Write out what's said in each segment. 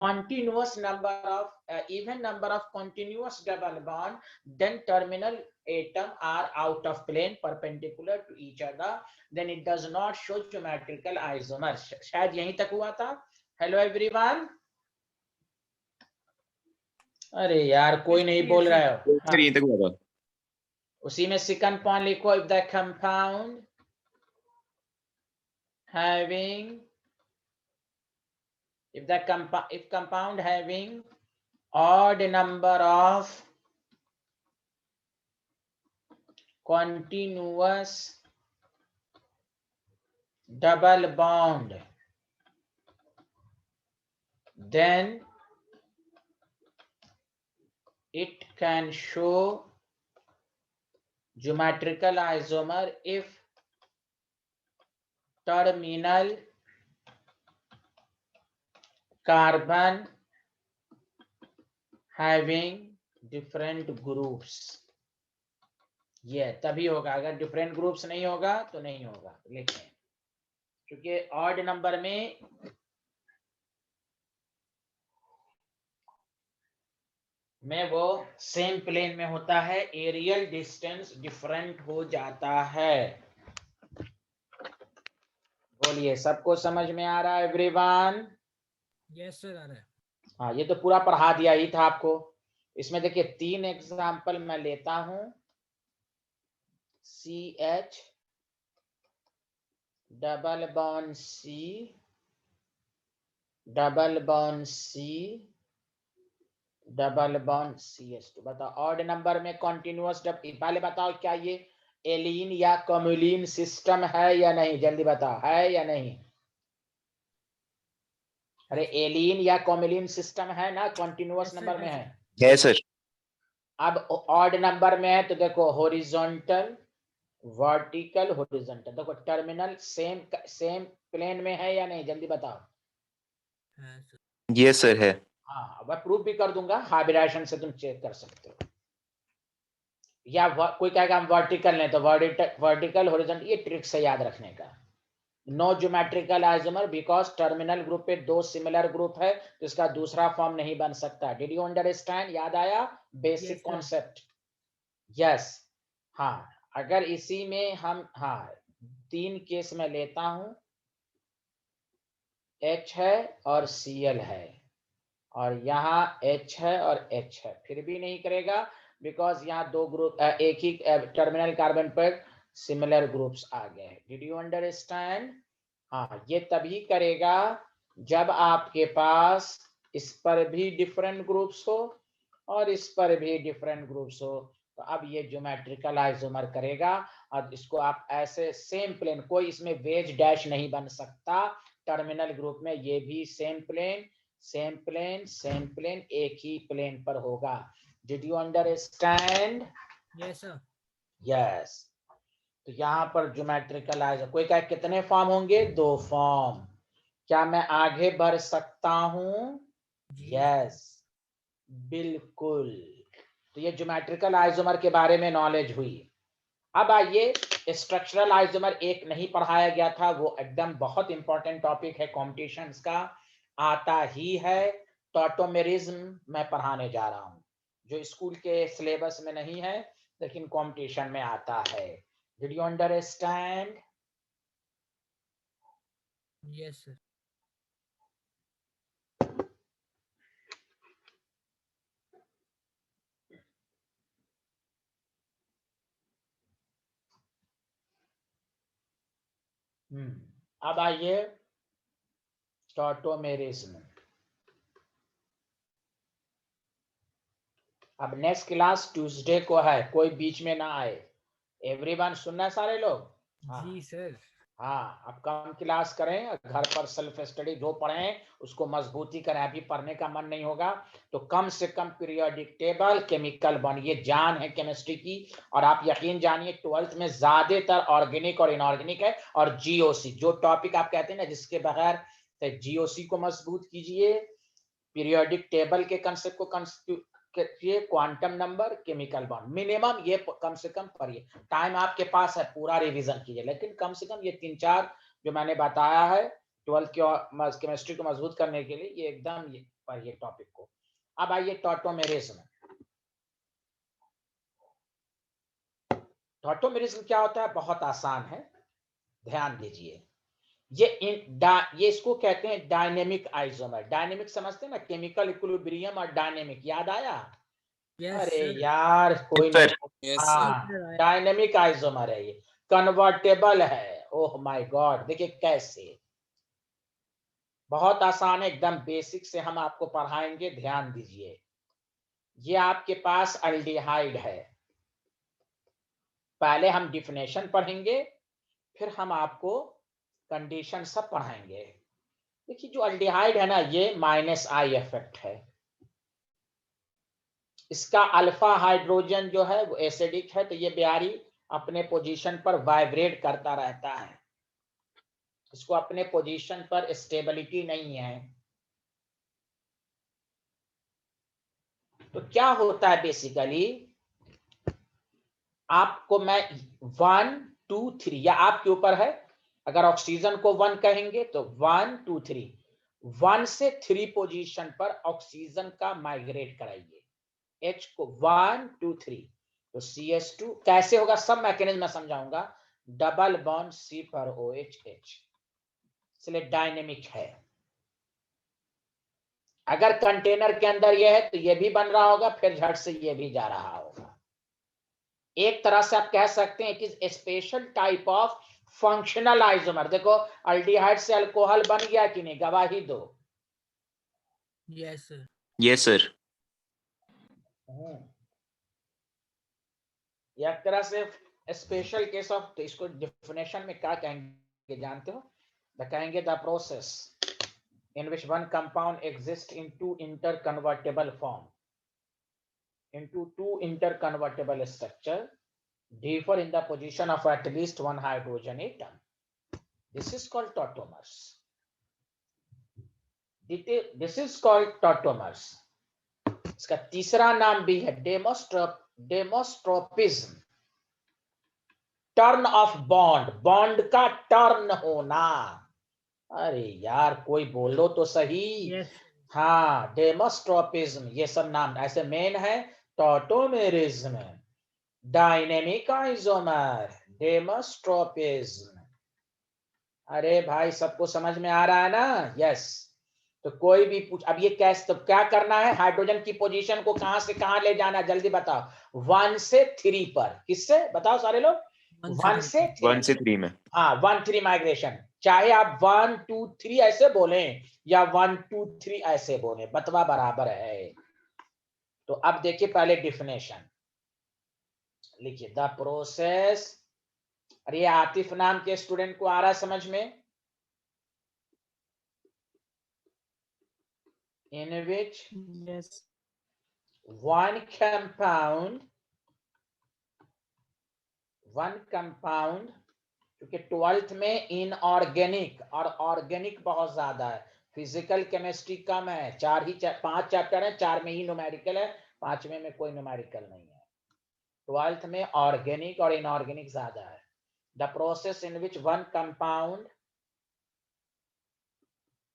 continuous number of even number of continuous double bond, then terminal atom are out of plane perpendicular to each other, then it does not show geometrical isomer. शायद यहीं तक हुआ था. Hello everyone. अरे यार कोई नहीं बोल रहा है. हाँ. यहीं तक हुआ था. उसी में सेकंड पॉइंट लिखो. if the compound having if compound having odd number of continuous double bond, then it can show geometrical isomer if terminal carbon having different groups. ये तभी होगा. अगर डिफरेंट ग्रुप्स नहीं होगा तो नहीं होगा. लिखें क्योंकि ऑड नंबर में वो सेम प्लेन में होता है, एरियल डिस्टेंस डिफरेंट हो जाता है. बोलिए सबको समझ में आ रहा है एवरीवन? यस सर आ रहा है. हाँ ये तो पूरा पढ़ा दिया ही था आपको. इसमें देखिए 3 एग्जाम्पल मैं लेता हूं. CH double bond C double bond C double bond CH2. बताओ ऑड नंबर में कॉन्टिन्यूअस पहले बताओ क्या ये एलिन या कम्युलिन सिस्टम है या नहीं? जल्दी बताओ है या नहीं? अरे एलिन या कम्युलिन सिस्टम है ना, कॉन्टिन्यूअस नंबर में है. है सर. अब ऑड नंबर में है तो देखो हॉरिजॉन्टल वर्टिकल हॉरिजॉन्टल. देखो टर्मिनल सेम प्लेन में है या नहीं? जल्दी बताओ. यस सर है. हाँ वह प्रूफ भी कर दूंगा. हाइब्रिडेशन से तुम चेक कर सकते हो. या कोई कहेगा हम वर्टिकल नहीं तो वर्टिकल हॉरिजॉन्टल. ये ट्रिक से याद रखने का. No geometrical isomer because terminal group पे 2 सिमिलर ग्रुप है तो इसका दूसरा फॉर्म नहीं बन सकता. Did you understand? याद आया बेसिक कॉन्सेप्ट? यस. हाँ अगर इसी में हम 3 केस में लेता हूं. H है और Cl है और यहाँ H है और H है, फिर भी नहीं करेगा बिकॉज यहाँ 2 ग्रुप एक ही टर्मिनल कार्बन पर सिमिलर ग्रुप्स आ गए. Did you understand? हाँ ये तभी करेगा जब आपके पास इस पर भी डिफरेंट ग्रुप्स हो और इस पर भी डिफरेंट ग्रुप्स हो. तो अब ये ज्योमेट्रिकल आइसोमर करेगा और इसको आप ऐसे सेम प्लेन, कोई इसमें वेज डैश नहीं बन सकता. टर्मिनल ग्रुप में ये भी same plane same plane same plane एक ही प्लेन पर होगा. Did you understand? Yes sir. Yes. तो यहाँ पर ज्योमेट्रिकल आइसोमर कोई कहे कितने फॉर्म होंगे? 2 फॉर्म. क्या मैं आगे बढ़ सकता हूं? यस बिल्कुल. तो ये ज्योमेट्रिकल आइसोमर के बारे में नॉलेज हुई. अब आइए स्ट्रक्चरल आइसोमर एक नहीं पढ़ाया गया था, वो एकदम बहुत इंपॉर्टेंट टॉपिक है, कॉम्पिटिशन्स का आता ही है. टॉटोमेरिज्म मैं पढ़ाने जा रहा हूं जो स्कूल के सिलेबस में नहीं है लेकिन कॉम्पिटिशन में आता है. Did you understand? Yes sir. अब आइए टॉटोमेरिज्म. अब नेक्स्ट क्लास ट्यूसडे को है, कोई बीच में ना आए. एवरीवन सुनना है सारे लोग? जी सर. हाँ अब कम क्लास करें, घर पर सेल्फ स्टडी जो पढ़ें उसको मजबूती करें. अभी पढ़ने का मन नहीं होगा तो कम से कम पीरियोडिक टेबल, केमिकल बॉन्ड, ये जान है केमिस्ट्री की. और आप यकीन जानिए 12th में ज्यादातर ऑर्गेनिक और इनऑर्गेनिक है. और जीओसी जो टॉपिक आप कहते हैं ना जिसके बगैर, जीओसी को मजबूत कीजिए, पीरियोडिक टेबल के कंसेप्ट को quantum number, chemical bond, minimum ये कम से कम पढ़िए. टाइम आपके पास है, पूरा रिवीजन कीजिए लेकिन कम से कम ये 3-4 जो मैंने बताया है 12th की केमिस्ट्री को मजबूत करने के लिए ये एकदम ये पर ये टॉपिक को। अब आइए टॉटोमेरिज्म। टॉटोमेरिज्म क्या होता है? बहुत आसान है, ध्यान दीजिए। ये इसको कहते हैं डायनेमिक आइसोमर। डायनेमिक समझते हैं ना, केमिकल इक्विलिब्रियम और डायनेमिक, याद आया? यस अरे सर। यार कोई सर। नहीं। यस सर हाँ, डायनेमिक आइसोमर है ये, कन्वर्टेबल है। ओह माय गॉड, देखिए कैसे, बहुत आसान है, एकदम बेसिक से हम आपको पढ़ाएंगे, ध्यान दीजिए। ये आपके पास अल्डिहाइड है, पहले हम डिफिनेशन पढ़ेंगे, फिर हम आपको कंडीशन सब पढ़ाएंगे। देखिए जो अल्डिहाइड है ना, ये -I इफेक्ट है। इसका अल्फा हाइड्रोजन जो है वो एसिडिक है, तो ये बिहारी अपने पोजीशन पर वाइब्रेट करता रहता है, इसको अपने पोजीशन पर स्टेबिलिटी नहीं है। तो क्या होता है बेसिकली, आपको मैं 1 2 3, या आपके ऊपर है, अगर ऑक्सीजन को 1 कहेंगे तो 1 2 3, 1 से 3 पोजीशन पर ऑक्सीजन का माइग्रेट कराइए, H को 1 2 3, तो CH2 कैसे होगा, सब मैकेनिज्म मैं समझाऊंगा। डबल बॉन्ड C पर OH H, इसलिए डायनेमिक है। अगर कंटेनर के अंदर यह है तो यह भी बन रहा होगा, फिर झट से यह भी जा रहा होगा। एक तरह से आप कह सकते हैं कि special type of functional isomer. देखो अल्डिहाइड से अल्कोहल बन गया कि नहीं, गवाही दो। Yes sir. Yes sir. एक तरह से स्पेशल केस ऑफ, तो इसको डिफिनेशन में क्या कहेंगे जानते हो? कहेंगे the process in which one compound exists in two interconvertible form, into two interconvertible structure, differ in the position of at least one hydrogen atom. This is called tautomers. This is called tautomers. इसका तीसरा नाम भी है डेमोस्ट्रोपिज्म। Turn off bond, bond का turn होना। अरे यार कोई बोलो तो सही। यस हाँ, डेमोस्ट्रोपिज्म, ये सब नाम ऐसे मेन है। Tautomerism, dynamic isomer, desmotropism. अरे भाई सबको समझ में आ रहा है ना? यस। तो कोई भी पूछ, अब ये कैसे, तो क्या करना है, हाइड्रोजन की पोजीशन को कहां से कहां ले जाना, जल्दी बताओ। 1 से 3 पर, किससे बताओ सारे लोग? 1 से 1 से 3 में। हाँ 1 3 माइग्रेशन, चाहे आप 1 2 3 ऐसे बोले या 1 2 3 ऐसे बोले, बतवा बराबर है। तो अब देखिए पहले डिफिनेशन लिखिए, द प्रोसेस। अरे आतिफ नाम के स्टूडेंट को आ रहा है समझ में? in which Yes. one compound, क्योंकि 12th में इनऑर्गेनिक और ऑर्गेनिक बहुत ज्यादा है, फिजिकल केमिस्ट्री कम है, 5 चैप्टर है, 4 में ही न्यूमेरिकल है, 5वें में कोई न्यूमेरिकल नहीं है। 12th में ऑर्गेनिक और इनऑर्गेनिक ज्यादा है। The process in which one compound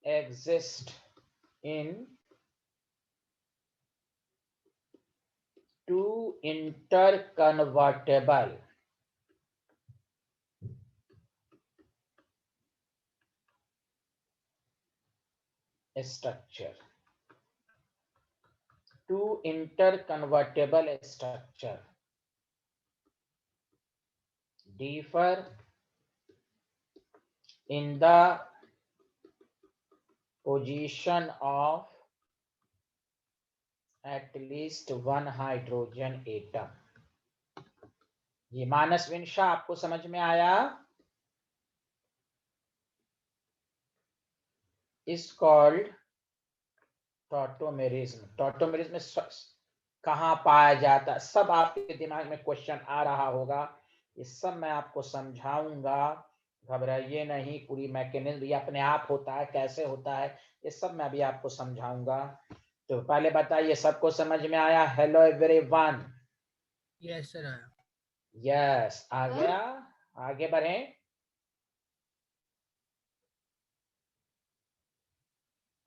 exist in two interconvertible structure, differ in the position of at least one hydrogen atom. ये मानस विंशा आपको समझ में आया? Is called tautomerism. टॉटोमेरिज्म कहां पाया जाता है, सब आपके दिमाग में क्वेश्चन आ रहा होगा, ये सब मैं आपको समझाऊंगा, घबराइए नहीं। पूरी मैकेनिज्म ये अपने आप होता है, कैसे होता है, ये सब मैं अभी आपको समझाऊंगा। तो पहले बताइए सबको समझ में आया? Hello everyone. यस सर आया। यस आ गया। आगे बढ़े।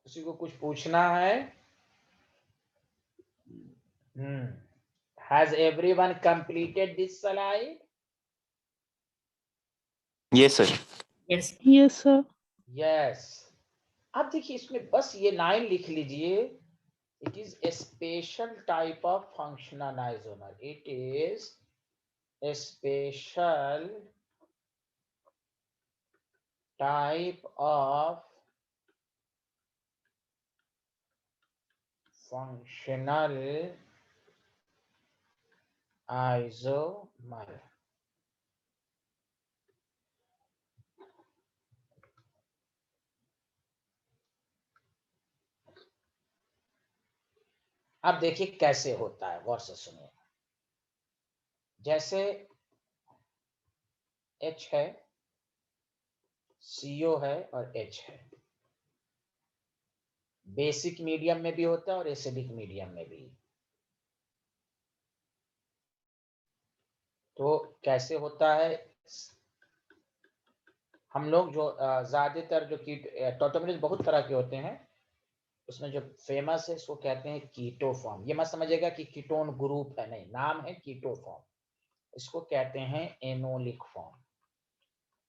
किसी को कुछ पूछना है? Has everyone completed this slide? Yes, sir. Yes. Yes, sir. Yes. अब देखिए इसमें बस ये लाइन लिख लीजिए. It is a special type of functional isomer. It is a special type of functional isomer. अब देखिए कैसे होता है, गौर से सुनिए. जैसे H है, CO है और H है. बेसिक मीडियम में भी होता है और एसिडिक मीडियम में भी. तो कैसे होता है, हम लोग जो ज्यादातर जो टॉटोमेरिज बहुत तरह के होते हैं, उसमें जो फेमस है इसको कहते हैं कीटो फॉर्म. ये मत समझिएगा कि कीटोन ग्रुप है, नहीं, नाम है कीटो फॉर्म. इसको कहते हैं एनोलिक फॉर्म.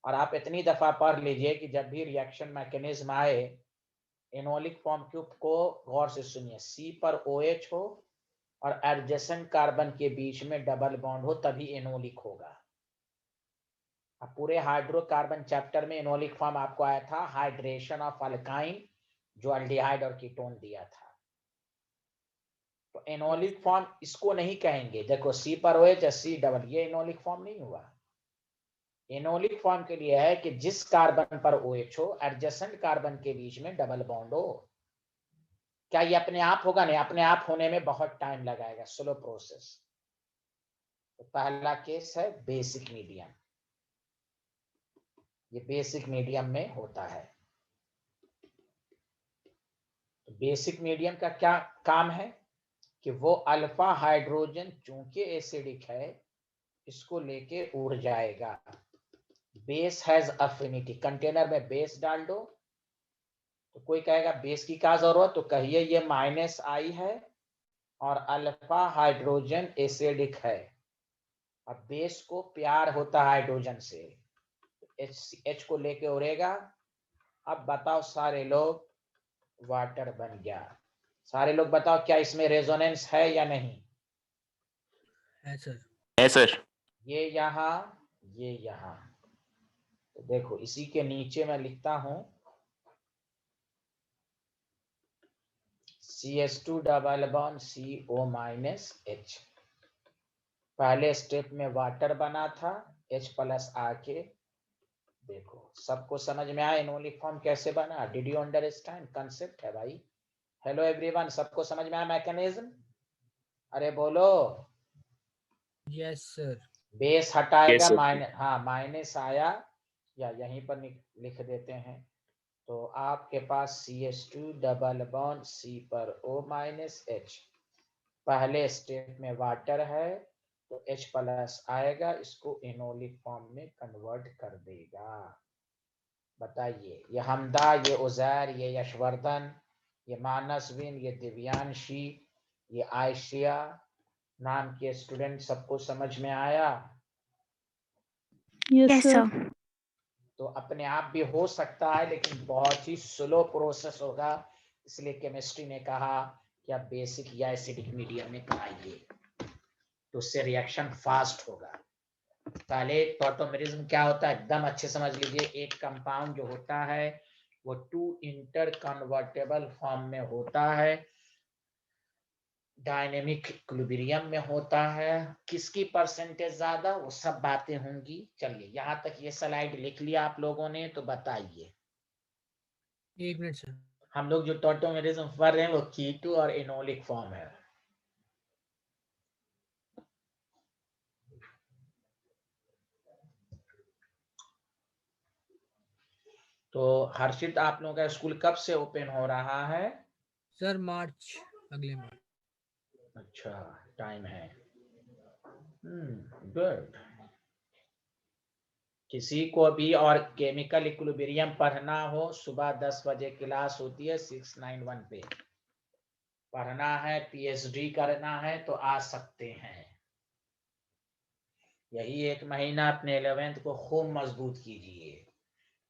और आप इतनी दफा पढ़ लीजिए कि जब भी रिएक्शन मैकेनिज्म आए, एनोलिक फॉर्म को गौर से सुनिए, C पर OH हो और एडजेसेंट कार्बन के बीच में डबल बॉन्ड हो, तभी एनोलिक होगा. अब पूरे हाइड्रोकार्बन चैप्टर में एनोलिक फॉर्म आपको आया था, हाइड्रेशन ऑफ अल्काइन, जो अल्डिहाइड और कीटोन दिया था. तो एनोलिक फॉर्म इसको नहीं कहेंगे. देखो C पर OH या C डबल, ये एनोलिक फॉर्म नहीं हुआ. एनोलिक फॉर्म के लिए है कि जिस कार्बन पर OH हो, एडजेसेंट कार्बन के बीच में डबल बॉन्ड हो. क्या ये अपने आप होगा? नहीं, अपने आप होने में बहुत टाइम लगाएगा, स्लो प्रोसेस. तो पहला केस है बेसिक मीडियम. ये बेसिक मीडियम में होता है. तो बेसिक मीडियम का क्या काम है कि वो अल्फा हाइड्रोजन चूंकि एसिडिक है, इसको लेके उड़ जाएगा. Base has affinity. कंटेनर में बेस डाल दो, तो कोई कहेगा बेस की क्या जरूरत, तो कहिए ये -I है और अल्फा हाइड्रोजन एसिडिक है. अब बेस को प्यार होता है हाइड्रोजन से, H को लेके उड़ेगा. अब बताओ सारे लोग, वाटर बन गया. सारे लोग बताओ क्या इसमें रेजोनेंस है या नहीं? है सर. है सर. ये यहाँ. तो देखो इसी के नीचे मैं लिखता हूं CH2 डबल बॉन्ड CO-H. पहले स्टेप में वाटर बना था, H+ आके. देखो सबको समझ में आया एनोलिक फॉर्म कैसे बना? Did you understand? कंसेप्ट है भाई. हेलो एवरीवन, सबको समझ में आया मैकेनिज्म? अरे बोलो. Yes sir. बेस हटाएगा, Yes, sir. माइनस आया, या यहीं पर लिख देते हैं. तो आपके पास CH2 डबल बॉन्ड C पर O-H. पहले स्टेप में वाटर है, तो H+ आएगा, इसको एनोलिक फॉर्म में कन्वर्ट कर देगा. बताइए, ये हमदा, ये उजैर, ये यशवर्धन, ये मानसविन, ये दिव्यांशी, ये आयशिया नाम के स्टूडेंट, सबको समझ में आया? Yes, sir. तो अपने आप भी हो सकता है, लेकिन बहुत ही स्लो प्रोसेस होगा. इसलिए केमिस्ट्री ने कहा कि आप बेसिक या एसिडिक मीडियम में कराइए, तो उससे रिएक्शन फास्ट होगा. पहले टॉटोमेरिज्म क्या होता है एकदम अच्छे समझ लीजिए. एक कंपाउंड जो होता है वो 2 इंटर कन्वर्टेबल फॉर्म में होता है, डायनेमिक इक्विलिब्रियम में होता है. किसकी परसेंटेज ज्यादा, वो सब बातें होंगी. चलिए यहां तक ये स्लाइड लिख लिया आप लोगों ने, तो बताइए. 1 मिनट सर. हम लोग जो टॉटोमेरिज्म पढ़ रहे हैं वो कीटो और एनोलिक फॉर्म है. तो हर्षित, आप लोगों का स्कूल कब से ओपन हो रहा है? सर मार्च, अगले मार्च. अच्छा, टाइम है. गुड. किसी को भी और केमिकल इक्विलिब्रियम पढ़ना हो, सुबह 10 बजे क्लास होती है 691 पे. पढ़ना है, पीएचडी करना है तो आ सकते हैं। यही 1 महीना अपने 11th को खूब मजबूत कीजिए,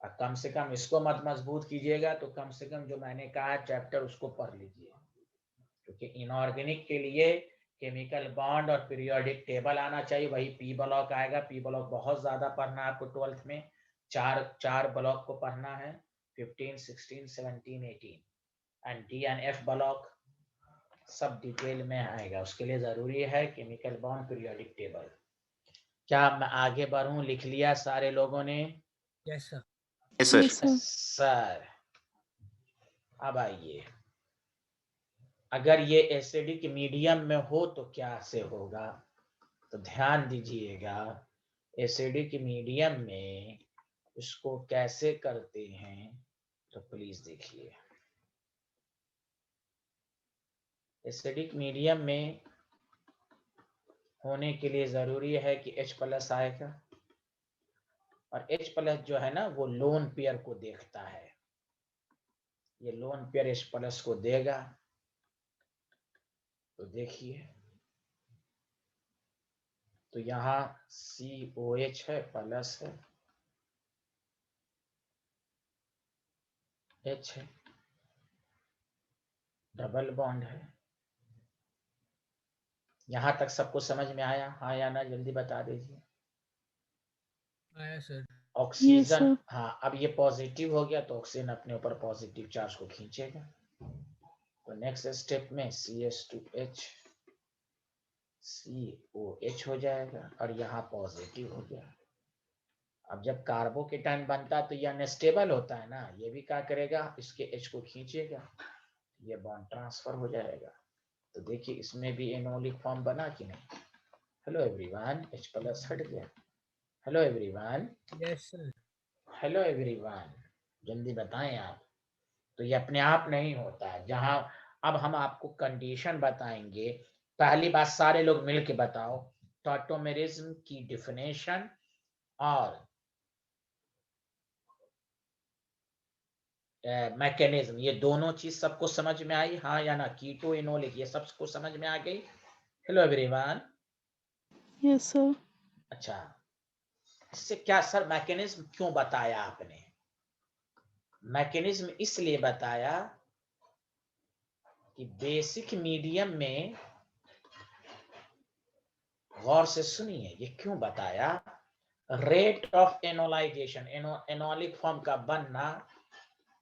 और कम से कम इसको मत मजबूत कीजिएगा तो कम से कम जो मैंने कहा चैप्टर उसको पढ़ लीजिए, क्योंकि इनऑर्गेनिक के लिए केमिकल बॉन्ड और पीरियोडिक टेबल आना चाहिए, वही पी ब्लॉक आएगा। पी ब्लॉक बहुत ज्यादा पढ़ना है आपको 12th में, चार ब्लॉक को पढ़ना है, 15, 16, 17, 18 and D and F block सब डिटेल में आएगा। उसके लिए जरूरी है केमिकल बॉन्ड पीरियोडिक टेबल। क्या मैं आगे बढ़ूं? लिख लिया सारे लोगों ने? Yes sir. Yes sir. Yes, sir. Sir अब आइए, अगर ये एसिडिक मीडियम में हो तो क्या से होगा, तो ध्यान दीजिएगा। एसिडिक मीडियम में इसको कैसे करते हैं तो प्लीज देखिए। एसिडिक मीडियम में होने के लिए जरूरी है कि H+ आएगा, और H+ जो है ना वो लोन पेयर को देखता है, ये लोन पेयर H+ को देगा। तो देखिए, तो यहाँ COH है, प्लस है, H है, डबल बॉन्ड है। यहाँ तक सबको समझ में आया, हाँ या ना? जल्दी बता दीजिए। आया सर। Oxygen, sir. हाँ अब ये पॉजिटिव हो गया तो ऑक्सीजन अपने ऊपर पॉजिटिव चार्ज को खींचेगा। तो नेक्स्ट स्टेप में CH2H COH हो जाएगा, और यहाँ पॉजिटिव हो गया। अब जब कार्बोकेटाइन बनता है तो ये अनस्टेबल होता है ना, ये भी क्या करेगा, इसके H को खींचेगा, ये बॉन्ड ट्रांसफर हो जाएगा। तो देखिए इसमें भी एनोलिक फॉर्म बना कि नहीं? हेलो एवरीवन, H+ हट गया। Hello everyone, yes sir. Hello everyone, जल्दी बताएं आप। तो ये अपने आप नहीं होता है। जहां अब हम आपको कंडीशन बताएंगे, पहली बात सारे लोग मिल के बताओ, टॉटोमेरिज्म की डिफिनेशन और मैकेनिज्म, ये दोनों चीज सबको समझ में आई, हाँ या ना? कीटो इनोलिक ये सबको समझ में आ गई? Hello everyone. Yes, sir. अच्छा, इससे क्या सर मैकेनिज्म क्यों बताया आपने? मैकेनिज्म इसलिए बताया कि बेसिक मीडियम में, गौर से सुनिए ये क्यों बताया, rate of enolization, enolic form का बनना।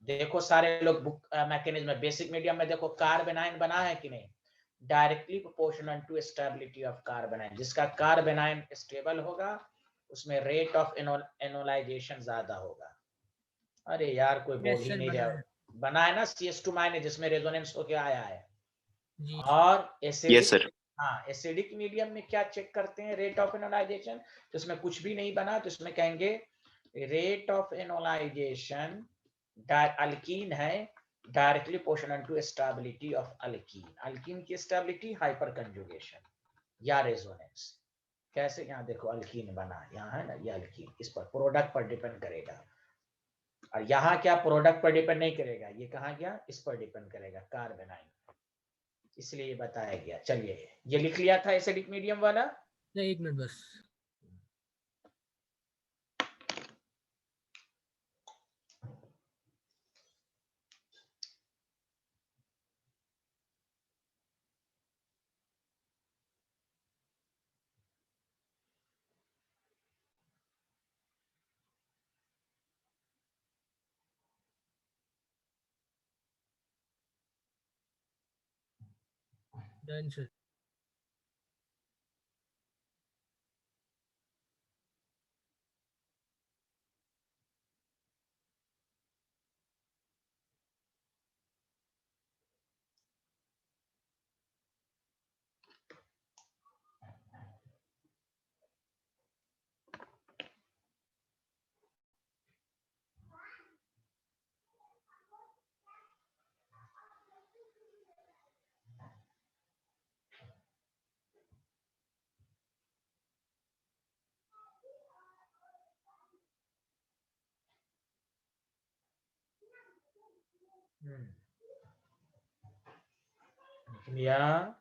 देखो सारे लोग बुक मैकेनिज्म में, बेसिक मीडियम में देखो कार्बेनाइन बना है कि नहीं, directly proportional to stability of carbanion. जिसका कार्बेनाइन स्टेबल होगा उसमें रेट ऑफ एनोलाइजेशन ज्यादा होगा। अरे यार कोई बोल यस ही सर नहीं बना रहा। है। बना है ना CH2- जिसमें रेजोनेंस होके आया है। जी और यस एसिडिक, सर। हाँ एसिडिक मीडियम में क्या चेक करते हैं, रेट ऑफ एनोलाइजेशन। तो इसमें कुछ भी नहीं बना तो इसमें कहेंगे रेट ऑफ एनोलाइजेशन, अल्कीन है, directly proportional to stability of alkene. Alkene की स्टेबिलिटी हाइपर कंजुगेशन या रेजोनेंस। कैसे? यहाँ देखो अल्कीन बना, यहाँ है ना ये अल्कीन, इस पर प्रोडक्ट पर डिपेंड करेगा। और यहाँ क्या प्रोडक्ट पर डिपेंड नहीं करेगा, ये कहाँ गया, इस पर डिपेंड करेगा, कार्बेनाइन। इसलिए ये बताया गया। चलिए ये लिख लिया था एसिडिक मीडियम वाला। सर, 1 मिनट बस। Done sir. Clear?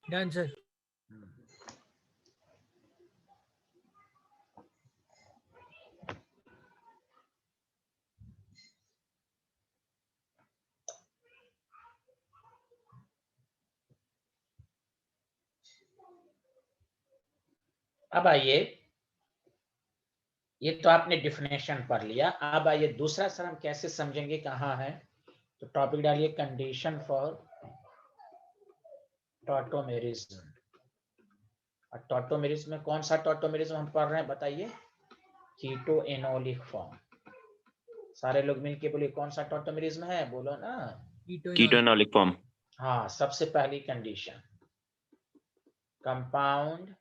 Done, sir. अब आइए, ये तो आपने डिफिनेशन पढ़ लिया। अब आइए दूसरा सर हम कैसे समझेंगे, कहाँ है, तो टॉपिक डालिए कंडीशन फॉर टॉटोमेरिज्म। और टॉटोमेरिज्म में कौन सा टॉटोमेरिज्म हम पढ़ रहे हैं बताइए? कीटो एनोलिक फॉर्म। सारे लोग मिलके बोलिए कौन सा टॉटोमेरिज्म है, बोलो ना। कीटोनोलिक फॉर्म। हाँ, सबसे पहली condition, compound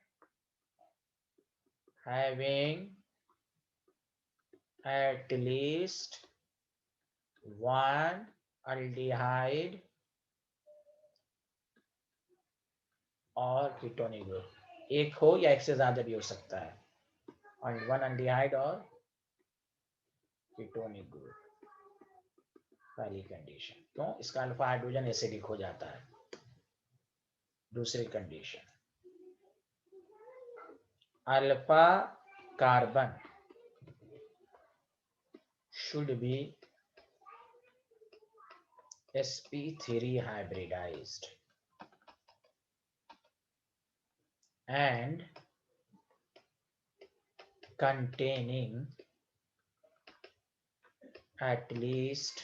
having at least one aldehyde और कीटोनिक ग्रुप, एक हो या एक से ज्यादा भी हो सकता है, और वन एल्डिहाइड और कीटोनिक ग्रुप, पहली कंडीशन। क्यों? इसका अल्फा हाइड्रोजन एसिडिक हो जाता है। दूसरी condition, alpha carbon should be sp3 hybridized and containing at least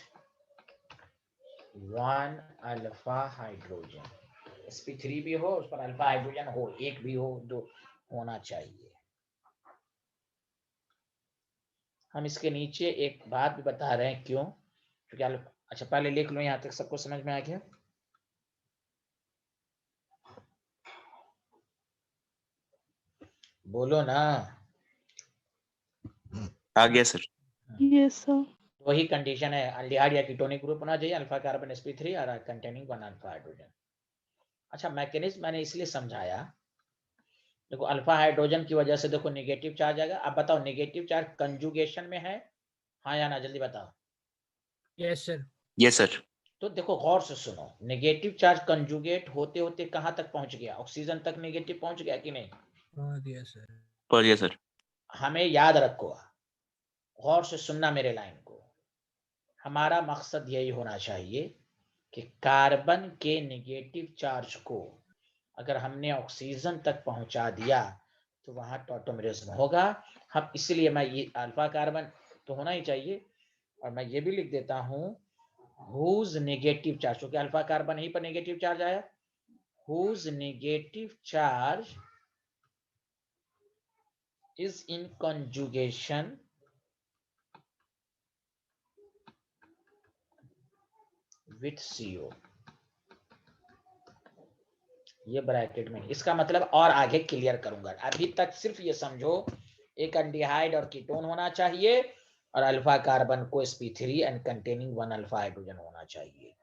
one alpha hydrogen. sp3 भी हो, उस पर अल्फा हाइड्रोजन हो, एक भी हो, दो होना चाहिए। हम इसके नीचे एक बात भी बता रहे हैं, क्यों? क्योंकि अच्छा पहले लिख लो, यहां तक सबको समझ में आ गया? बोलो ना। आ गया सर। Yes, sir. वही कंडीशन है, अल्डिहाइड या कीटोनिक ग्रुप होना चाहिए, अल्फा कार्बन sp3 और कंटेनिंग वन अल्फा हाइड्रोजन। अच्छा, मैकेनिज्म मैंने इसलिए समझाया, देखो अल्फा हाइड्रोजन की वजह से देखो नेगेटिव चार्ज आएगा। अब बताओ नेगेटिव चार्ज कंजुगेशन में है, हाँ या ना, जल्दी बताओ। Yes, sir. Yes sir. तो देखो गौर से सुनो, नेगेटिव चार्ज कंजुगेट होते होते कहां तक पहुंच गया? ऑक्सीजन तक नेगेटिव पहुंच गया कि नहीं? Yes, sir. पढ़ लिया सर। हमें याद रखो, गौर से सुनना मेरे लाइन को। हमारा मकसद यही होना चाहिए कि कार्बन के नेगेटिव चार्ज को अगर हमने ऑक्सीजन तक पहुंचा दिया तो वहां टॉटोमेरिज्म होगा। हम इसलिए मैं ये अल्फा कार्बन तो होना ही चाहिए, और मैं ये भी लिख देता हूं हुज नेगेटिव चार्ज, क्योंकि अल्फा कार्बन यहीं पर नेगेटिव चार्ज आया, whose negative charge is in conjugation with CO। ये ब्रैकेट में, इसका मतलब और आगे क्लियर करूंगा, अभी तक सिर्फ ये समझो एक एल्डिहाइड और कीटोन होना चाहिए और अल्फा कार्बन को sp3 and containing one alpha hydrogen होना चाहिए।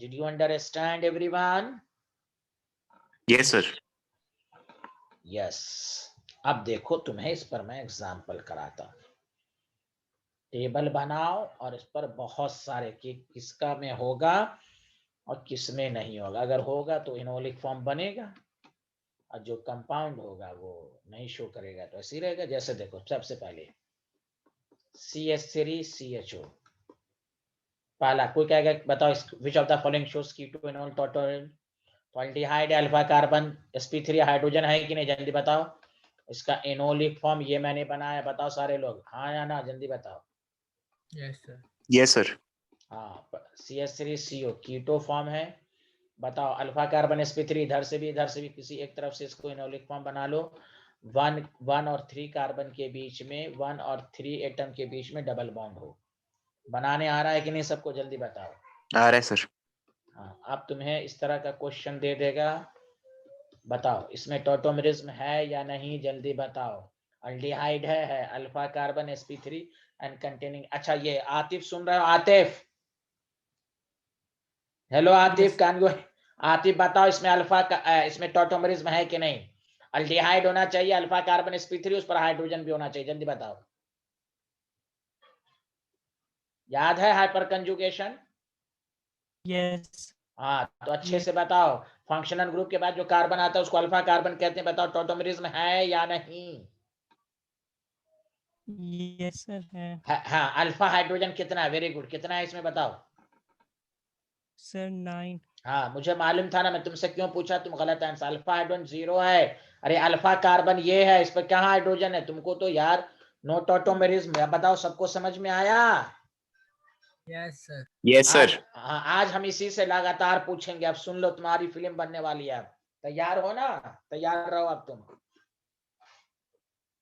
Did you understand everyone? Yes sir. Yes. अब देखो तुम्हें इस पर मैं एग्जांपल कराता हूं। टेबल बनाओ और इस पर बहुत सारे कि किसका में होगा और किस में नहीं होगा। अगर होगा तो इनोलिक फॉर्म बनेगा, और जो कंपाउंड होगा वो नहीं शो करेगा, तो ऐसे ही रहेगा। जैसे देखो सबसे पहले CH3CHO, पहला कोई कहेगा बताओ which of the following shows ketone टॉटोल, तो aldehyde alpha carbon sp3 hydrogen है कि नहीं, जल्दी बताओ। इसका एनोलिक फॉर्म ये मैंने बनाया, बताओ सारे लोग हाँ या ना, जल्दी बताओ। Yes, sir. Yes sir. हाँ, CH3CO कीटो फॉर्म है। बताओ अल्फा कार्बन sp3 इधर से भी किसी एक तरफ से इसको इनोलिक फॉर्म बना लो। 1 और 3 कार्बन के बीच में, 1 और 3 एटम के बीच में डबल बॉन्ड हो। बनाने आ रहा है कि नहीं सबको, जल्दी बताओ। आ रहा है सर। हाँ, अब तुम्हें इस तरह का क्वेश्चन दे देगा, बताओ इसमें टॉटोमेरिज्म है या नहीं, जल्दी बताओ। अल्डिहाइड है alpha carbon sp3 and containing. अच्छा ये आतिफ सुन रहे हो? Atif, hello Atif, Yes. कान गो। आतिफ बताओ इसमें अल्फा का इसमें टॉटोमेरिज्म है कि नहीं? अल्डिहाइड होना चाहिए, अल्फा कार्बन sp3, उस पर हाइड्रोजन भी होना चाहिए, जल्दी बताओ। याद है हाइपर कंजुगेशन? यस हाँ तो अच्छे Yes. से बताओ। फंक्शनल ग्रुप के बाद जो कार्बन आता है उसको अल्फा कार्बन कहते हैं, बताओ टॉटोमेरिज्म है या नहीं? यस सर है हाँ, अल्फा हाइड्रोजन कितना है? वेरी गुड, कितना है इसमें बताओ। सर 9 हाँ मुझे मालूम था ना, मैं तुमसे क्यों पूछा, तुम गलत आंसर। अल्फा हाइड्रोजन 0 है। अरे अल्फा कार्बन ये है, इस पर क्या हाइड्रोजन है? तुमको तो यार नो टॉटोमेरिज्म। बताओ सबको समझ में आया? Yes, sir. यस आज सर। हाँ, आज हम इसी से लगातार पूछेंगे। अब सुन लो, तुम्हारी फिल्म बनने वाली है। अब तैयार हो ना? तैयार रहो अब तुम।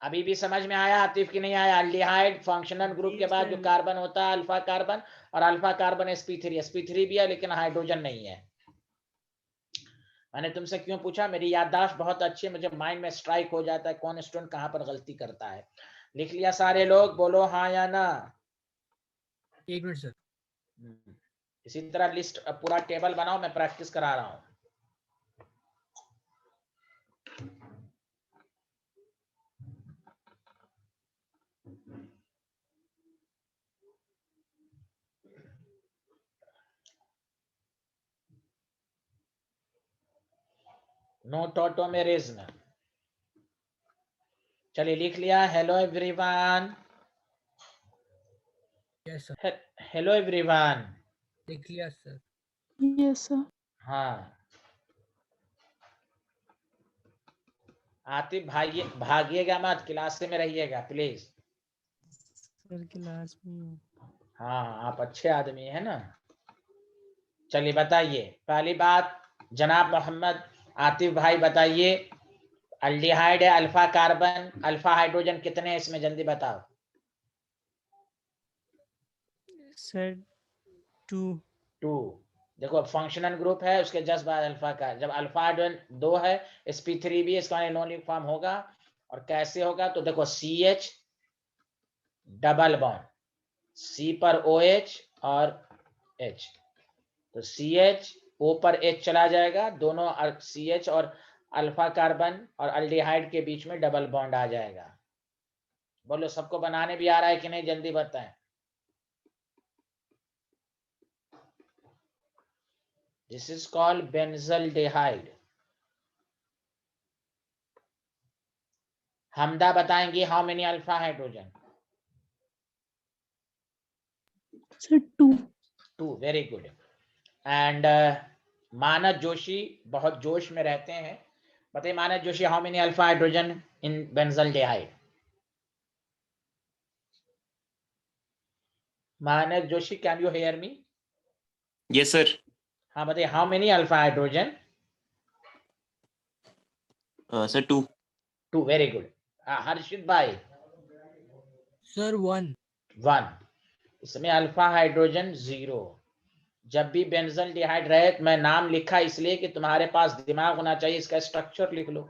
अभी भी समझ में आया आतिफ की नहीं आया? अल्डिहाइड फंक्शनल ग्रुप जी के बाद जो सर। कार्बन होता है अल्फा कार्बन, और अल्फा कार्बन sp3 भी है लेकिन हाइड्रोजन नहीं है। मैंने तुमसे क्यों पूछा? मेरी याददाश्त बहुत अच्छी है, मुझे माइंड में स्ट्राइक हो जाता है कौन स्टूडेंट कहां पर गलती करता है। लिख लिया सारे लोग? बोलो हाँ या ना। 1 minute, sir. इसी तरह लिस्ट पूरा टेबल बनाओ, मैं प्रैक्टिस करा रहा हूं। No tautomerism. चलिए लिख लिया। Hello everyone. Yes, sir. Hello everyone. लिख लिया, sir. Yes, sir. हाँ आतिफ भागिएगा मत, क्लास में रहिएगा प्लीज। सर क्लास में हूँ। हाँ आप अच्छे आदमी है ना। चलिए बताइए, पहली बात जनाब मोहम्मद आतिफ भाई बताइए, अल्डिहाइड है अल्फा कार्बन, अल्फा हाइड्रोजन कितने हैं इसमें, जल्दी बताओ। सर 2 2। देखो फंक्शनल ग्रुप है, उसके जस्ट बाद अल्फा का, जब अल्फा हाइड्रोजन 2 है sp3 भी, इसका एनोनिक फॉर्म होगा। और कैसे होगा तो देखो CH डबल बॉन्ड, C पर OH और H, तो CH O पर H चला जाएगा, दोनों CH और अल्फा कार्बन और अल्डिहाइड के बीच में डबल बॉन्ड आ जाएगा। बोलो सबको बनाने भी आ रहा है कि नहीं, जल्दी बताएं। This is called benzaldehyde. Hamda बताएंगे how many alpha hydrogen? Sir, 2. 2, very good. And Manas Joshi बहुत जोश में रहते हैं, बताइए Manas Joshi how many alpha hydrogen in benzaldehyde? Manas Joshi, can you hear me? Yes sir. हाँ बताइए how many alpha hydrogen? Sir 2। 2, very good. Harshit भाई? Sir, 1. 1। इसमें अल्फा हाइड्रोजन 0। जब भी बेंजल्डिहाइड रहे, मैं नाम लिखा इसलिए कि तुम्हारे पास दिमाग होना चाहिए, इसका स्ट्रक्चर लिख लो।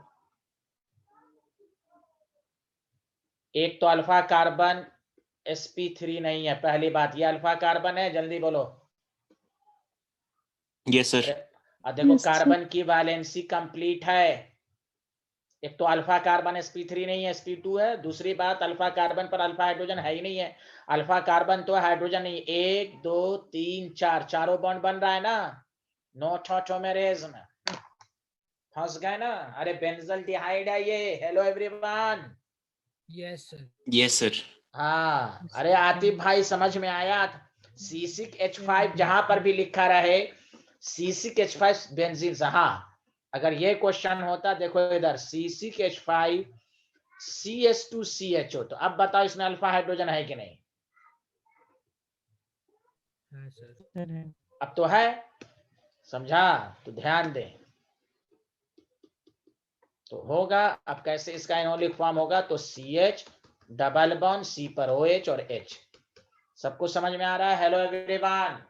एक तो अल्फा कार्बन sp3 नहीं है, पहली बात, ये अल्फा कार्बन है, जल्दी बोलो। Yes sir. और देखो Yes, sir. कार्बन की वैलेंसी कंप्लीट है। एक तो अल्फा कार्बन sp3 नहीं है, sp2 है। दूसरी बात, अल्फा कार्बन पर अल्फा हाइड्रोजन है ही नहीं है। अल्फा कार्बन तो हाइड्रोजन नहीं, 1 2 3 4 चारों बॉन्ड बन रहा है ना। No tautomerism. फंस गए ना? अरे बेंजल्डिहाइड है ये। Hello everyone. Yes, sir. Yes sir. हाँ अरे आतिफ भाई समझ में आया? C6H5 जहां पर भी लिखा रहे C6H5 बेंजीन, हाँ अगर ये क्वेश्चन होता, देखो इधर C6H5 CS2CHO, तो अब बताओ इसमें अल्फा हाइड्रोजन है कि नहीं? हाँ, sir. सर है अब तो है, समझा? तो ध्यान दें, तो होगा। अब कैसे इसका एनोलिक फॉर्म होगा तो CH डबल बॉन्ड C पर OH और H। सबको समझ में आ रहा है? Hello everyone.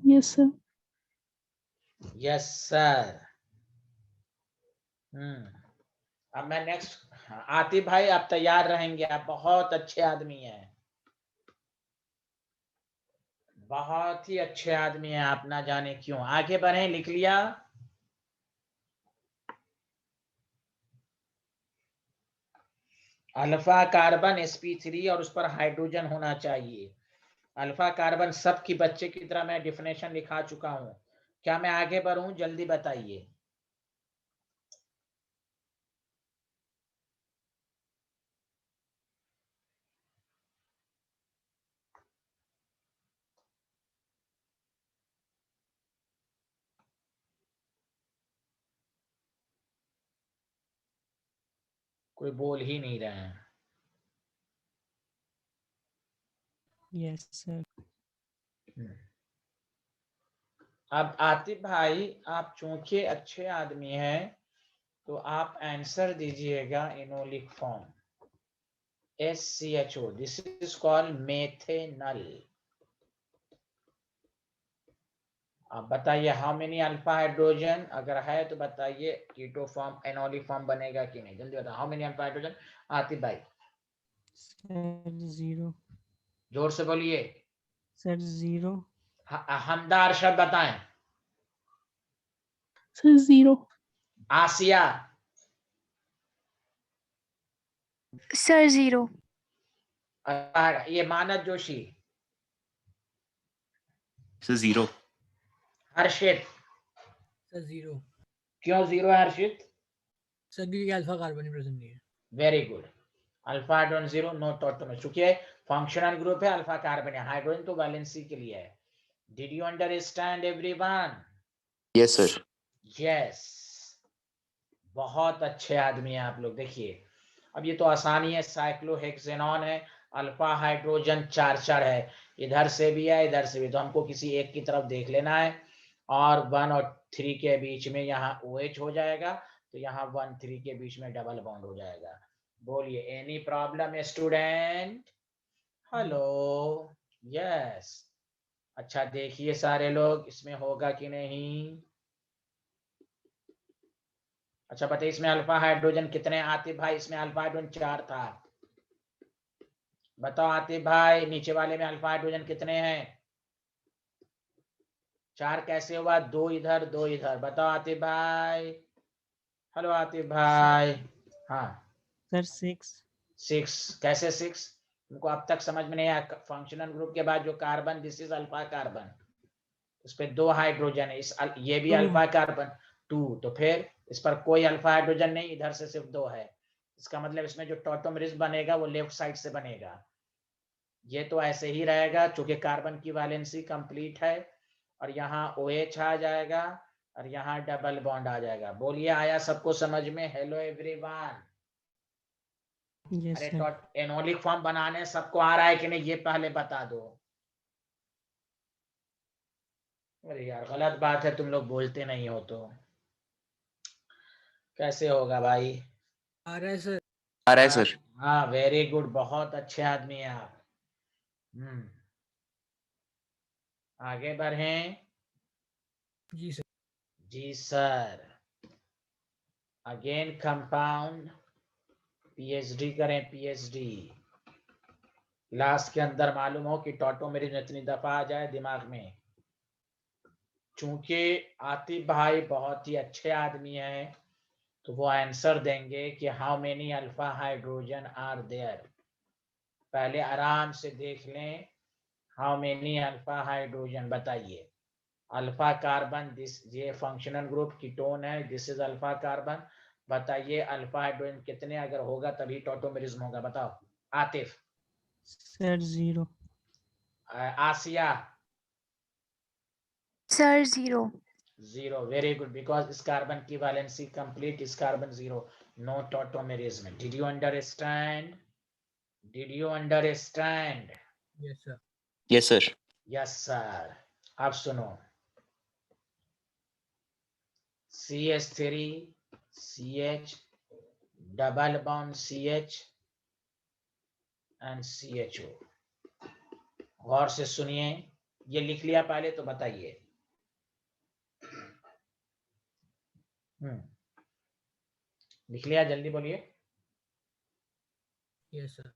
Yes, sir. Yes sir. अब मैं नेक्स्ट, आतिफ भाई आप तैयार रहेंगे, आप बहुत अच्छे आदमी हैं, बहुत ही अच्छे आदमी हैं आप, ना जाने क्यों। आगे बढ़े, लिख लिया? अल्फा कार्बन sp3 और उस पर हाइड्रोजन होना चाहिए। अल्फा कार्बन सब की बच्चे की तरह मैं डिफिनेशन लिखा चुका हूं। क्या मैं आगे बढ़ूं? जल्दी बताइए। कोई बोल ही नहीं रहे हैं। Yes, sir. अब आतिफ भाई आप चूंकि अच्छे आदमी हैं तो आप आंसर दीजिएगा enolic form SCHO, this is called methanal. आप बताइए हाउ मेनी अल्फा हाइड्रोजन, अगर है तो बताइए कीटो फॉर्म एनोलिक फॉर्म बनेगा कि नहीं, जल्दी बताओ how many alpha hydrogen. Atif भाई Sir, 0. जोर से बोलिए। Sir, 0. हमदा अरशद बताएं। Sir, 0. आसिया, Sir, 0. ये मानस जोशी, Sir, 0. हर्षित। सर 0। क्यों 0 है हर्षित? सर क्योंकि अल्फा कार्बन ही प्रेजेंट नहीं है। Very good. Alpha hydrogen 0, no tautomer, चूंकि फंक्शनल ग्रुप है अल्फा कार्बन है, हाइड्रोजन तो वैलेंसी के लिए है। Did you understand everyone? Yes, sir. Yes, बहुत अच्छे आदमी हैं आप लोग। देखिए अब ये तो आसानी है, साइक्लोहेक्सेनॉन है, अल्फा हाइड्रोजन 4 है, इधर से भी है इधर से भी, तो हमको किसी एक की तरफ देख लेना है, और 1 और 3 के बीच में यहाँ OH हो जाएगा, तो यहाँ 1 3 के बीच में डबल बॉन्ड हो जाएगा। बोलिए any problem student? Hello, yes. अच्छा देखिए सारे लोग, इसमें होगा कि नहीं? अच्छा बताइए इसमें अल्फा हाइड्रोजन कितने? आतिफ भाई इसमें अल्फा हाइड्रोजन 4 था, बताओ आतिफ भाई नीचे वाले में अल्फा हाइड्रोजन कितने हैं? 4 कैसे हुआ? 2 इधर 2 इधर, बताओ आतिफ भाई। हेलो आतिफ भाई। हाँ Sir, 6. 6 कैसे 6? तुमको अब तक समझ में नहीं आया? फंक्शनल ग्रुप के बाद जो carbon, this is alpha carbon, उस पे 2 हाइड्रोजन है, इस ये भी 2. अल्फा कार्बन 2, तो फिर इस पर कोई अल्फा हाइड्रोजन नहीं, इधर से सिर्फ 2 है। इसका मतलब इसमें जो टॉटोमरिस बनेगा वो लेफ्ट साइड से बनेगा। ये तो ऐसे ही रहेगा चूंकि कार्बन की वैलेंसी कंप्लीट है, और यहाँ OH आ जाएगा और यहाँ डबल बॉन्ड आ जाएगा। बोलिए आया सबको समझ में? Hello everyone. Yes, अरे sir. एनोलिक फॉर्म बनाने सबको आ रहा है कि नहीं, ये पहले बता दो। अरे यार गलत बात है, तुम लोग बोलते नहीं हो तो कैसे होगा भाई? आ रहा है सर। आ रहा है सर। हाँ वेरी गुड, बहुत अच्छे आदमी हैं आप। आगे बढ़ें। जी सर। जी सर। अगेन कंपाउंड, PhD करें, PhD क्लास के अंदर मालूम हो कि टॉटोमेरिज्म इतनी दफा आ जाए दिमाग में। चूंकि आतिफ भाई बहुत ही अच्छे आदमी हैं तो वो आंसर देंगे कि how many alpha hydrogen are there. पहले आराम से देख लें, हाउ मेनी अल्फा हाइड्रोजन बताइए। अल्फा कार्बन, दिस ये फंक्शनल ग्रुप कीटोन है, दिस इज अल्फा कार्बन। बताइए अल्फा हाइड्रोजन कितने, अगर होगा तभी टॉटोमेरिज्म होगा, बताओ। Atif. Sir, 0. Asiya. Sir, 0. 0, very good, because इस कार्बन की वैलेंसी कंप्लीट, इस carbon 0, no tautomerism. Did you understand? Did you understand? Yes sir. Yes, sir. Yes sir. अब सुनो, CH3 CH double bond CH and CHO। गौर से सुनिए, ये लिख लिया पहले तो बताइए। लिख लिया, जल्दी बोलिए। Yes sir.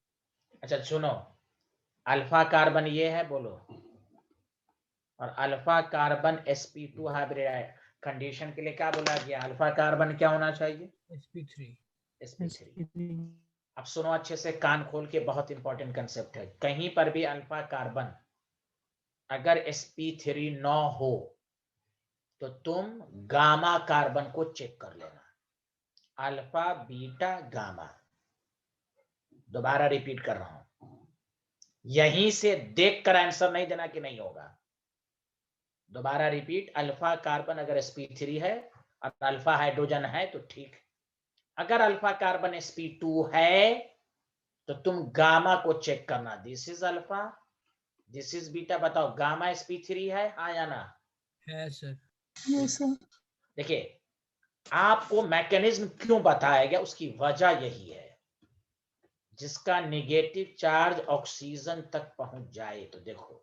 अच्छा सुनो, अल्फा कार्बन ये है, बोलो। और alpha carbon sp2 hybrid condition के लिए क्या बोला गया? अल्फा कार्बन क्या होना चाहिए? sp3। sp3। अब सुनो अच्छे से, कान खोल के, बहुत इंपॉर्टेंट कंसेप्ट है। कहीं पर भी अल्फा कार्बन अगर sp3 न हो तो तुम गामा कार्बन को चेक कर लेना। अल्फा बीटा गामा, दोबारा रिपीट कर रहा हूं, यहीं से देखकर आंसर नहीं देना कि नहीं होगा। दोबारा रिपीट, अल्फा कार्बन अगर sp3 है और अल्फा हाइड्रोजन है तो ठीक है। अगर अल्फा कार्बन sp2 है तो तुम गामा को चेक करना। This is alpha, this is beta. बताओ गामा sp3 है, हाँ या ना? है सर। Yes, sir. देखिए, आपको मैकेनिज्म क्यों बताया गया, उसकी वजह यही है, जिसका नेगेटिव चार्ज ऑक्सीजन तक पहुंच जाए। तो देखो,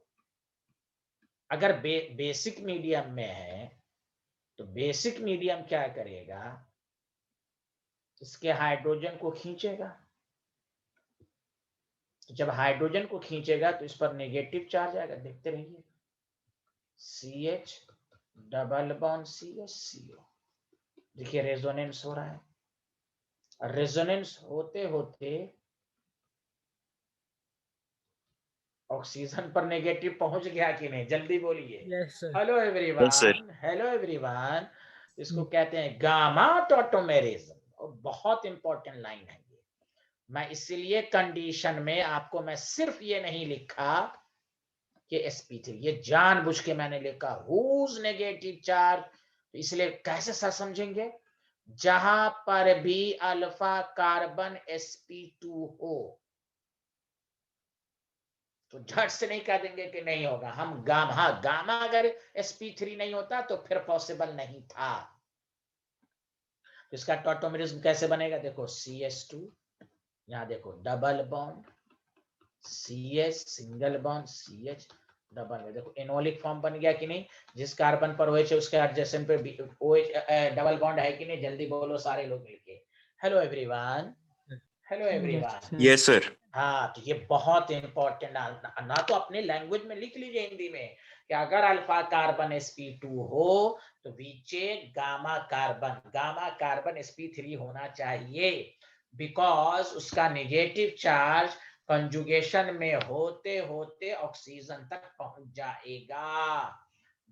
अगर बेसिक मीडियम में है तो बेसिक मीडियम क्या करेगा, इसके हाइड्रोजन को खींचेगा। तो जब हाइड्रोजन को खींचेगा तो इस पर नेगेटिव चार्ज आएगा। देखते रहिए, CH double bond CH CO। देखिए रेजोनेंस हो रहा है। रेजोनेंस होते होते ऑक्सीजन पर नेगेटिव पहुंच गया कि नहीं? जल्दी बोलिए। Yes sir. Hello Yes, sir. Everyone, hello everyone. इसको कहते हैं गामा टॉटोमेरिज्म, और बहुत इंपॉर्टेंट लाइन है ये। मैं इसीलिए कंडीशन में आपको मैं सिर्फ ये नहीं लिखा कि sp3, ये जानबूझ के मैंने लिखा हुज नेगेटिव चार्ज। तो इसलिए कैसे सर समझेंगे? जहां पर भी अल्फा कार्बन sp2 हो तो झट से नहीं कह देंगे कि नहीं होगा। हम गामा, हाँ गामा अगर sp3 नहीं होता तो फिर पॉसिबल नहीं था। तो इसका टॉटोमेरिज्म कैसे बनेगा? देखो CH2, यहाँ देखो double bond CH, single bond CH double में, देखो एनोलिक फॉर्म बन गया कि नहीं? जिस कार्बन पर OH है उसके एडजेसेंट पे OH डबल बॉन्ड है कि नहीं? जल्दी बोलो सारे लोग मिलके। Hello everyone, hello everyone. Yes, sir. हाँ, तो ये बहुत इंपॉर्टेंट ना तो अपने लैंग्वेज में लिख लीजिए हिंदी में कि अगर अल्फा कार्बन sp2 हो तो वीचे गामा कार्बन sp3 होना चाहिए, बिकॉज उसका नेगेटिव चार्ज कंजुगेशन में होते होते ऑक्सीजन तक पहुंच जाएगा।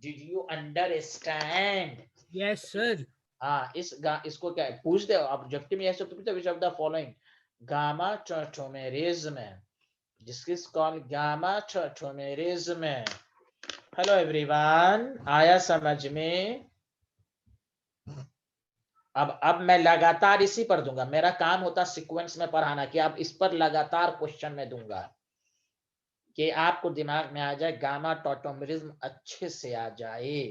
Did you understand? Yes sir. हाँ, इसको क्या पूछ दे ऑब्जेक्टिव में, ऐसे पूछते which of the following gamma tautomerism, जिसकी call gamma tautomerism. Hello everyone, आया समझ में? अब मैं लगातार इसी पर दूंगा। मेरा काम होता सीक्वेंस में पढ़ाना, कि आप इस पर लगातार क्वेश्चन में दूंगा कि आपको दिमाग में आ जाए, गामा टॉटोमेरिज्म अच्छे से आ जाए।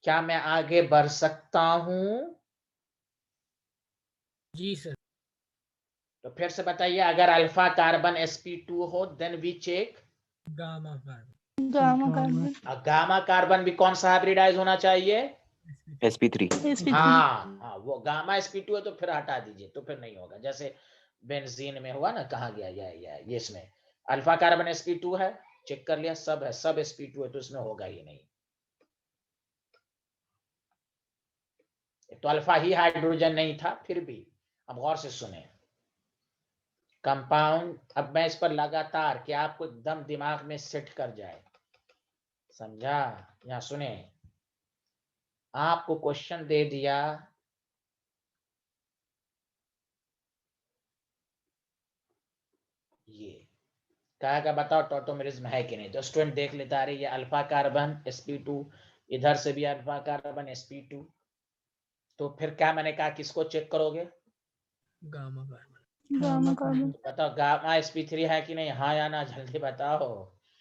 क्या मैं आगे बढ़ सकता हूं? जी सर। तो फिर से बताइए, अगर अल्फा कार्बन sp2 हो then we check gamma carbon. Gamma carbon. Gamma carbon भी कौन सा हाइब्रिडाइज होना चाहिए? sp3. sp3. हाँ हाँ, वो गामा sp2 है तो फिर हटा दीजिए, तो फिर नहीं होगा। जैसे बेंजीन में हुआ ना, कहा गया ये इसमें अल्फा कार्बन sp2 है, चेक कर लिया, सब है, सब sp2 है, तो इसमें होगा ही नहीं। तो अल्फा ही हाइड्रोजन नहीं था फिर भी। अब गौर से सुने कंपाउंड, अब मैं इस पर लगातार कि आपको एकदम दिमाग में सेट कर जाए, समझा? यहां सुने, आपको क्वेश्चन दे दिया, ये कहा बताओ टॉटोमेरिज्म है कि नहीं? तो स्टूडेंट देख लेता, अरे ये अल्फा कार्बन sp2, इधर से भी अल्फा कार्बन sp2, तो फिर क्या मैंने कहा, किसको चेक करोगे? Gamma carbon. Gamma carbon. तो बताओ गामा sp3 है कि नहीं? हाँ या ना, जल्दी बताओ।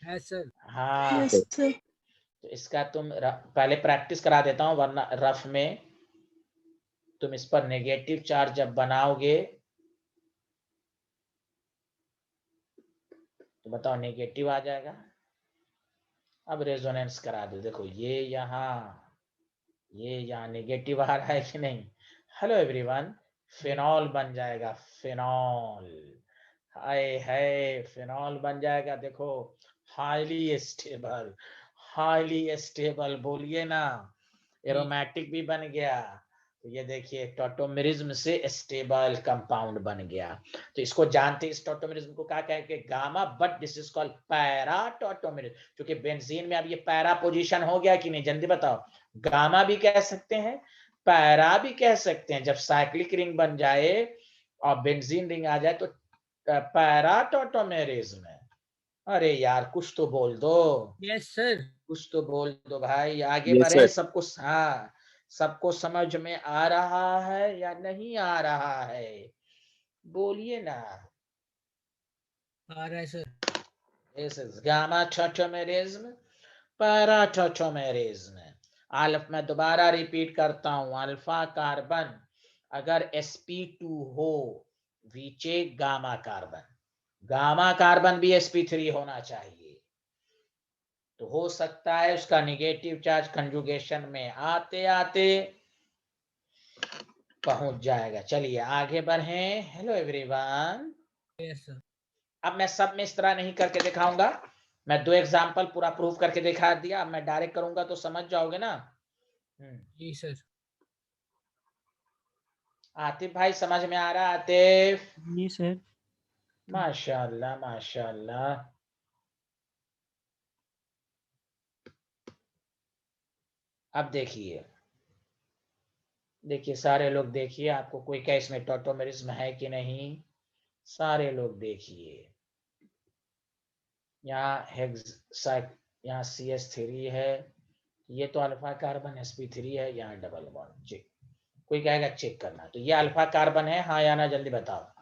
है सर। हाँ, Yes, sir. तो इसका तुम पहले प्रैक्टिस करा देता हूं, वरना रफ में तुम इस पर नेगेटिव चार्ज जब बनाओगे तो बताओ नेगेटिव आ जाएगा। अब रेजोनेंस करा दो, देखो ये यहाँ नेगेटिव आ रहा है कि नहीं। हेलो एवरीवन, फिनॉल बन जाएगा, फिनॉल। हाय हाय, फिनॉल बन जाएगा। देखो हाईली स्टेबल, हाईली स्टेबल बोलिए ना, एरोमेटिक भी बन गया। तो ये देखिए टॉटोमेरिज्म से स्टेबल कंपाउंड बन गया। तो इसको जानते हैं, इस टॉटोमेरिज्म को क्या कहेंगे, gamma, but this is called para tautomerism. क्योंकि बेंजीन में अब ये पैरा पोजीशन हो गया कि नहीं, जल्दी बताओ। गामा भी कह सकते हैं, पैरा भी कह सकते हैं। जब साइक्लिक रिंग बन जाए और बेंजीन रिंग आ जाए तो पैरा टॉटोमेरिज्म है। अरे यार कुछ तो बोल दो, यस सर। कुछ तो बोल दो भाई, आगे Yes, बढ़े। sir. सबको हाँ, सबको समझ में आ रहा है या नहीं आ रहा है, बोलिए ना। आ रहा है sir. This is gamma tautomerism, para tautomerism। मैं दोबारा रिपीट करता हूं, अल्फा कार्बन अगर sp2 हो, वीचे गामा कार्बन, गामा कार्बन भी sp3 होना चाहिए। तो हो सकता है उसका निगेटिव चार्ज कंजुगेशन में आते आते पहुंच जाएगा। चलिए आगे बढ़ें। Hello everyone, yes sir. अब मैं सब में इस तरह नहीं करके दिखाऊंगा, मैं 2 एग्जांपल पूरा प्रूफ करके दिखा दिया। अब मैं डायरेक्ट करूंगा तो समझ जाओगे ना। जी सर। आतिफ भाई समझ में आ रहा है? आतिफ, जी सर। माशाल्लाह माशाल्लाह। अब देखिए, देखिए सारे लोग देखिए, आपको कोई क्या इसमें टॉटोमेरिज्म है कि नहीं, सारे लोग देखिए। यहाँ यहाँ CH3 है, ये तो अल्फा कार्बन sp3 है, यहाँ डबल बॉन्ड। चेक, कोई कहेगा चेक करना, तो ये अल्फा कार्बन है, हाँ या ना, जल्दी बताओ।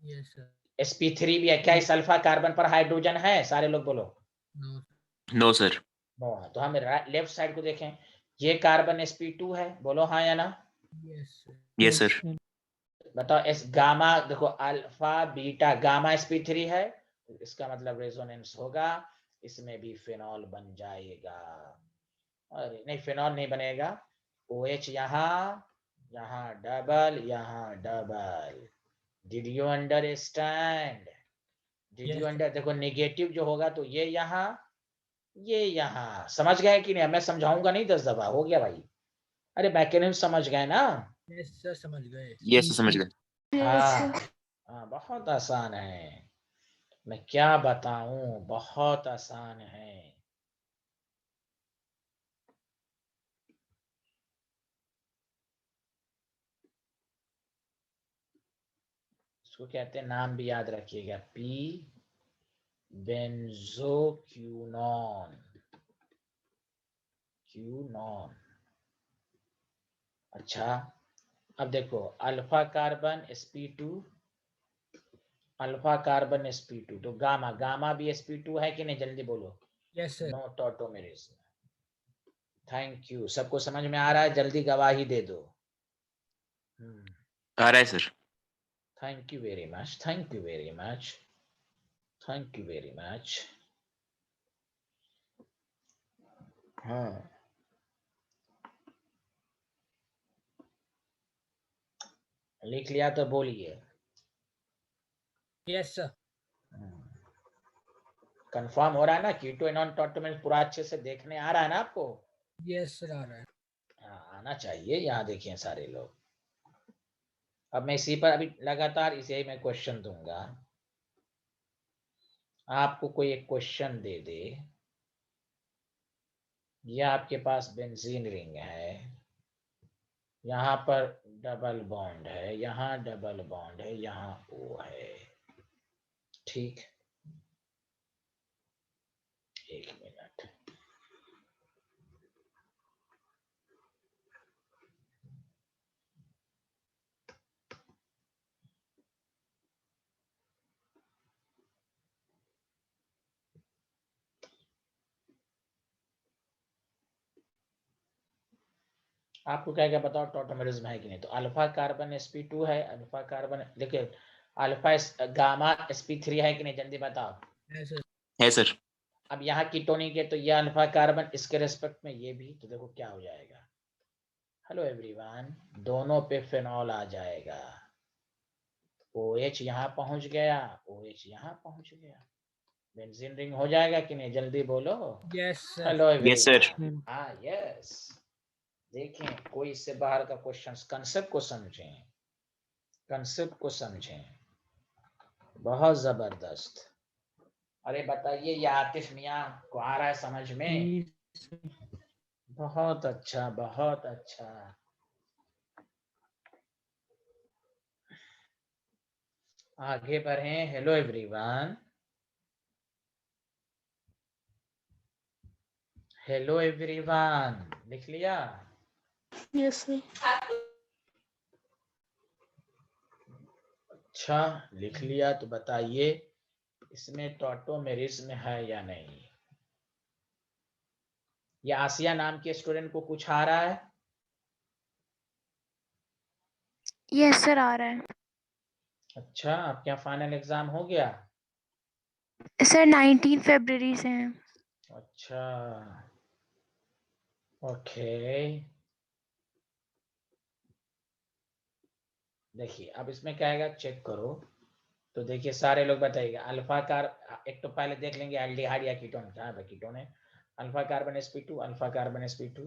Yes sir. sp3 भी है क्या? इस अल्फा कार्बन पर हाइड्रोजन है? सारे लोग बोलो। नो। No, sir. तो हम लेफ्ट साइड को देखें, ये कार्बन sp2 है, बोलो हाँ या ना। Yes sir. Yes, sir. बताओ एस गामा, देखो अल्फा बीटा गामा sp3 है, तो इसका मतलब रेजोनेंस होगा, इसमें भी फिनॉल बन जाएगा। अरे नहीं, फिनॉल नहीं बनेगा, OH यहाँ, यहाँ डबल, यहाँ double. Did you understand? Did you yes under, देखो नेगेटिव जो होगा तो ये यहाँ, ये यहाँ। समझ गए कि नहीं? मैं समझाऊंगा नहीं 10 दफा, हो गया भाई। अरे मैकेनिज्म समझ गए ना? यस सर, समझ गए। Yes, sir. समझ गए. यस हाँ सर। हाँ, बहुत आसान है, मैं क्या बताऊं, बहुत आसान है। इसको कहते हैं, नाम भी याद रखिएगा, पी बेंजोक्यूनॉन, क्यूनॉन। अच्छा, अब देखो alpha carbon sp2, alpha carbon sp2, तो गामा, गामा भी sp2 है कि नहीं, जल्दी बोलो। Yes sir. No tautomerism. Thank you, सबको समझ में आ रहा है? जल्दी गवाही दे दो। आ रहा है sir. Thank you very much, thank you very much, thank you very much. हाँ, लिख लिया तो बोलिए। Yes sir. कंफर्म हो रहा है ना? कीटो एनॉन टॉटोमेरिज्म पूरा अच्छे से देखने आ रहा है ना आपको? यस सर, आ रहा है। हाँ, आना चाहिए। यहाँ देखिए सारे लोग, अब मैं इसी पर अभी लगातार इसे ही मैं क्वेश्चन दूंगा। आपको कोई एक क्वेश्चन दे दे, ये आपके पास बेंजीन रिंग है, यहाँ पर डबल बॉन्ड है, यहाँ डबल बॉन्ड है, यहाँ O है, ठीक। एक मिनट, आपको क्या क्या बताओ, टॉटोमेरिज्म है कि नहीं? तो अल्फा कार्बन sp2 है, अल्फा कार्बन, देखिए अल्फा गामा sp3 है कि नहीं, जल्दी बताओ। है सर। है सर. अब यहाँ कीटोनिक है तो ये अल्फा कार्बन, इसके रेस्पेक्ट में ये भी, तो देखो क्या हो जाएगा। हेलो एवरीवन, दोनों पे फेनॉल आ जाएगा। OH यहाँ पहुंच गया, OH यहाँ पहुंच गया, बेंजीन रिंग हो जाएगा कि नहीं, जल्दी बोलो। Yes, sir. Hello Yes, sir. Everyone. हाँ यस, देखें कोई इससे बाहर का क्वेश्चंस, कंसेप्ट को समझें, कंसेप्ट को समझें, बहुत जबरदस्त। अरे बताइए ये आतिफ मियां को आ रहा है समझ में? जी सर। बहुत अच्छा, बहुत अच्छा। आगे बढ़ें। हेलो एवरीवन, हेलो एवरीवन, लिख लिया? Yes sir. अच्छा लिख लिया तो बताइए इसमें टॉटोमेरिज्म है या नहीं। ये आसिया नाम के स्टूडेंट को कुछ आ रहा है? Yes, sir. आ रहा है। अच्छा, आपके यहाँ फाइनल एग्जाम हो गया? सर 19 फरवरी से हैं। अच्छा ओके। देखिए अब इसमें क्या आएगा, चेक करो। तो देखिए सारे लोग बताइएगा अल्फा कार, एक तो पहले देख लेंगे एल्डिहाइड या कीटोन, क्या है कीटोन है। Alpha carbon sp2, alpha carbon sp2।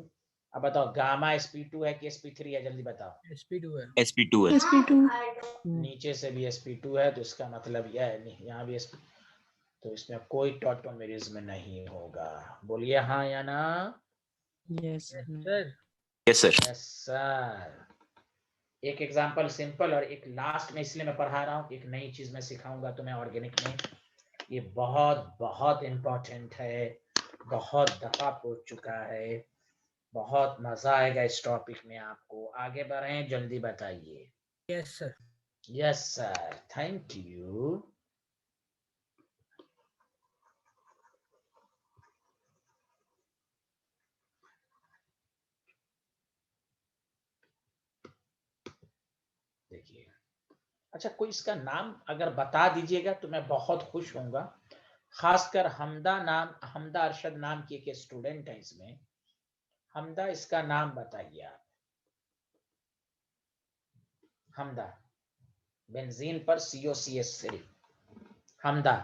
अब बताओ गामा sp2 है कि sp3 है, जल्दी बताओ। SP2 है। sp2 है। SP2। नीचे से भी sp2 है तो इसका मतलब यह है, नहीं यहाँ भी sp, तो इसमें कोई टॉटोमेरिज्म नहीं होगा। बोलिए हाँ या ना? Yes Yes, sir. sir. Yes, sir. Yes sir. एक एग्जांपल सिंपल और एक लास्ट में इसलिए मैं पढ़ा रहा हूँ, एक नई चीज मैं सिखाऊंगा तुम्हें ऑर्गेनिक में, ये बहुत बहुत इम्पोर्टेंट है, बहुत दफा पूछ चुका है, बहुत मजा आएगा इस टॉपिक में आपको। आगे बढ़ें, जल्दी बताइए। Yes, sir. Yes sir, thank you. देखिए अच्छा, कोई इसका नाम अगर बता दीजिएगा तो मैं बहुत खुश होऊंगा। खासकर हमदा नाम, हमदा अरशद नाम की एक स्टूडेंट है इसमें। हमदा, इसका नाम बताइए आप। हमदा, बेंजीन पर COCH3। हमदा।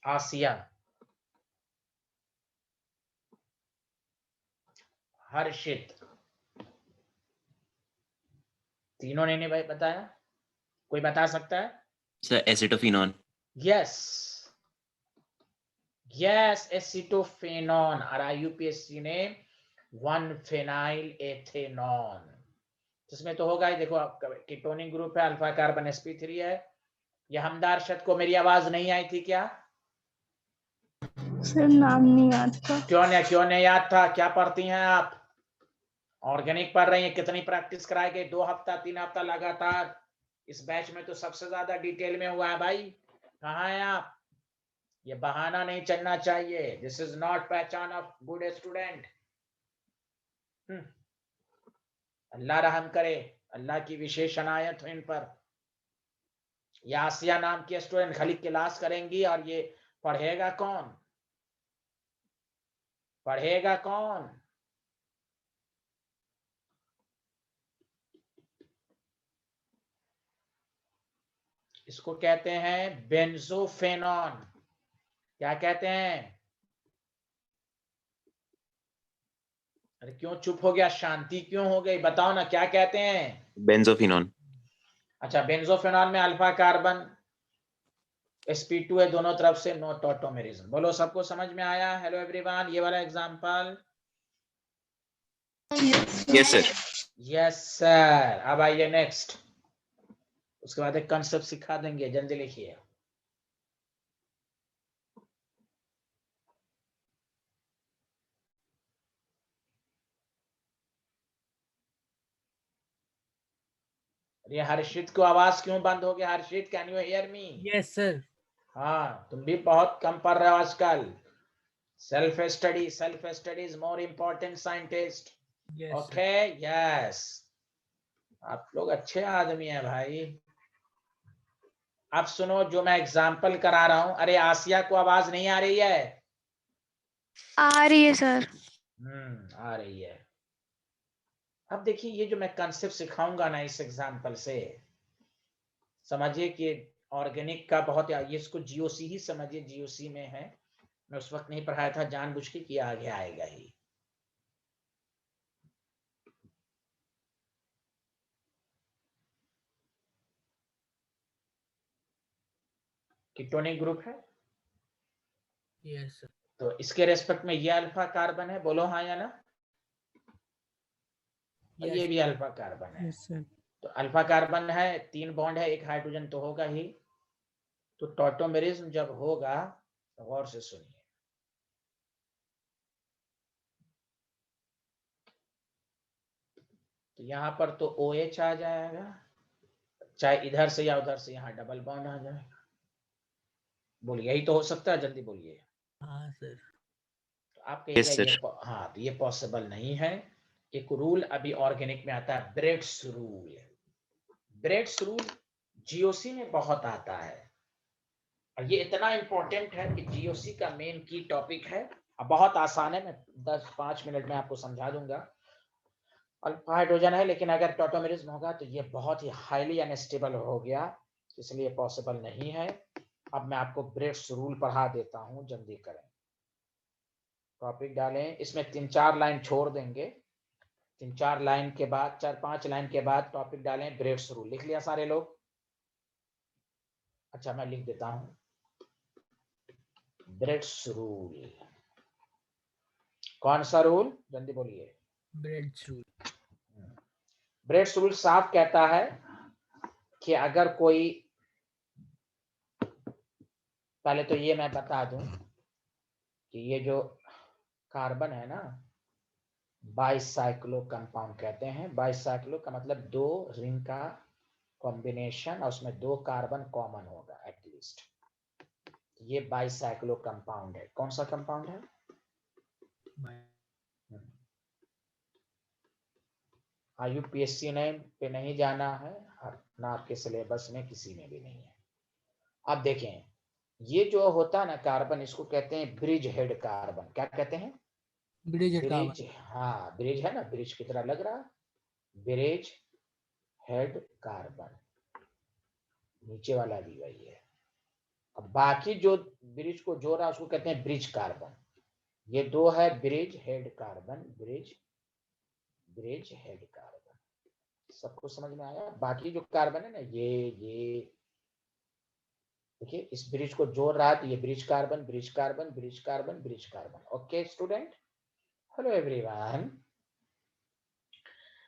आसिया। हर्षित। तीनों ने भाई बताया, कोई बता सकता है? Sir, acetophenone. यस यस, एसिटोफेनॉन, और IUPAC ने 1 फेनाइल एथेनॉन। इसमें तो होगा ही, देखो कीटोनिक ग्रुप है, अल्फा कार्बन sp3 है। ये हमदा अरशद को मेरी आवाज नहीं आई थी क्या? सर नाम नहीं याद था। क्यों नहीं याद था? क्या पढ़ती हैं आप? ऑर्गेनिक पढ़ रही हैं, कितनी प्रैक्टिस कराई गई? 2 हफ्ता 3 हफ्ता लगातार। इस बैच में तो सबसे ज्यादा डिटेल में हुआ है भाई। कहाँ हैं आप? ये बहाना नहीं चलना चाहिए, दिस इज नॉट पहचान ऑफ गुड स्टूडेंट। अल्लाह रहम करे, अल्लाह की विशेष अनायत हो इन पर। ये आसिया नाम की स्टूडेंट खाली क्लास करेंगी और ये पढ़ेगा कौन? पढ़ेगा कौन? इसको कहते हैं बेंजोफेनॉन। क्या कहते हैं? अरे क्यों चुप हो गया, शांति क्यों हो गई? बताओ ना, क्या कहते हैं? Benzophenone. अच्छा, बेंजोफेनॉल में अल्फा कार्बन sp2 है दोनों तरफ से, नो टॉटोमेरिज्म। बोलो सबको समझ में आया? हेलो एवरीवन, ये वाला example. Yes, sir. Yes sir. अब आइए नेक्स्ट, उसके बाद एक कंसेप्ट सिखा देंगे, जल्दी लिखिए। ये हर्षित को आवाज क्यों बंद हो गया? Harshit, can you hear me? Yes, sir. हाँ, तुम भी बहुत कम पढ़ रहे हो आजकल। Self study is more important scientist. Yes, sir. Okay yes, आप लोग अच्छे आदमी हैं भाई। अब सुनो जो मैं एग्जाम्पल करा रहा हूं। अरे आसिया को आवाज नहीं आ रही है? आ रही है सर। आ रही है। अब देखिए ये जो मैं कंसेप्ट सिखाऊंगा ना इस एग्जाम्पल से, समझिए कि ऑर्गेनिक का बहुत, ये इसको जीओसी ही समझिए, जीओसी में है। मैं उस वक्त नहीं पढ़ाया था जानबूझ के कि आगे आएगा ही। कीटोनिक ग्रुप है यस सर। तो इसके रेस्पेक्ट में ये अल्फा कार्बन है, बोलो हाँ या ना। और ये भी अल्फा कार्बन है। Yes, sir. तो अल्फा कार्बन है, 3 बॉन्ड है, 1 हाइड्रोजन तो होगा ही। तो टॉटोमेरिज्म जब होगा तो गौर से सुनिए। तो यहाँ पर तो OH आ जाएगा, चाहे इधर से या उधर से, यहाँ डबल बॉन्ड आ जाएगा। बोलिए यही तो हो सकता है, जल्दी बोलिए। हाँ सर। तो आप कहिएगा Yes, sir. हाँ, तो ये पॉसिबल नहीं है। एक रूल अभी ऑर्गेनिक में आता है, breads rule. Bredt's rule GOC में बहुत आता है, और ये इतना इंपॉर्टेंट है कि जीओसी का मेन की टॉपिक है। अब बहुत आसान है, मैं 10-5 मिनट में आपको समझा दूंगा। अल्फा हाइड्रोजन है, लेकिन अगर टॉटोमेरिज्म होगा तो ये बहुत ही हाईली अनस्टेबल हो गया, इसलिए पॉसिबल नहीं है। अब मैं आपको ब्रेड्स रूल पढ़ा देता हूं, जल्दी करें। टॉपिक डालें, इसमें 3-4 लाइन छोड़ देंगे, 3-4 लाइन के बाद, 4-5 लाइन के बाद टॉपिक डालें ब्रेड्स रूल। लिख लिया सारे लोग? अच्छा मैं लिख देता हूं, ब्रेड्स रूल। कौन सा रूल, जल्दी बोलिए। Breads rule. ब्रेड्स रूल साफ कहता है कि अगर कोई, पहले तो ये मैं बता दूं कि ये जो कार्बन है ना, बाइसाइक्लो कंपाउंड कहते हैं। बाइसाइक्लो का मतलब 2 रिंग का कॉम्बिनेशन और उसमें 2 कार्बन कॉमन होगा एटलीस्ट। ये बाइसाइक्लो कंपाउंड है। कौन सा कंपाउंड है? IUPAC ने पे नहीं जाना है, ना आपके सिलेबस में किसी में भी नहीं है। अब देखें, ये जो होता है ना कार्बन, इसको कहते हैं ब्रिज हेड कार्बन। क्या कहते हैं? Bridge head carbon. ब्रिज, हाँ ब्रिज है ना, ब्रिज की तरह लग रहा, ब्रिज हेड कार्बन, नीचे वाला भी वही है। अब बाकी जो ब्रिज को जोड़ रहा है उसको कहते हैं ब्रिज कार्बन। ये 2 है bridge head carbon, bridge head carbon. सबको समझ में आया? बाकी जो कार्बन है ना, ये देखिए, इस ब्रिज को जोड़ रहा है तो ये bridge carbon, bridge carbon, bridge carbon, bridge carbon. Okay student, hello everyone,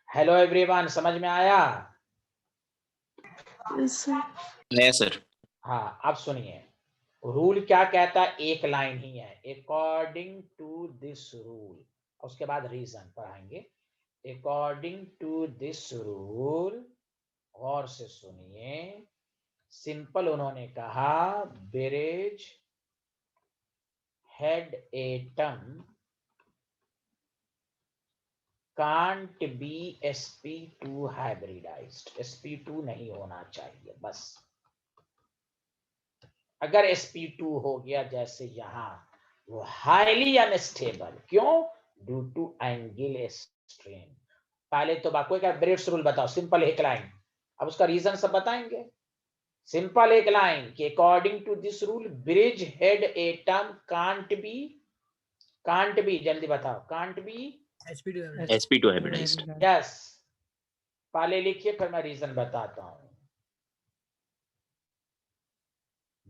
hello everyone, समझ में आया? Yes, sir. Yes, sir. हाँ अब सुनिए, रूल क्या कहता है, एक लाइन ही है, अकॉर्डिंग टू दिस रूल, उसके बाद रीजन पढ़ाएंगे। अकॉर्डिंग टू दिस रूल, गौर से सुनिए, सिंपल उन्होंने कहा, bridge head atom can't be sp2 hybridized, sp2 नहीं होना चाहिए बस। अगर sp2 हो गया जैसे यहाँ, वो हाईली अनस्टेबल। क्यों? Due to angle strain. पहले तो बाकी का ब्रेड्स रूल बताओ, सिंपल एक लाइन। अब उसका रीजन सब बताएंगे। सिंपल एक लाइन कि according to this rule bridge head atom can't be, जल्दी बताओ, can't be sp2 sp2 hybridized. Yes. पहले लिखिए फिर मैं रीजन बताता हूं।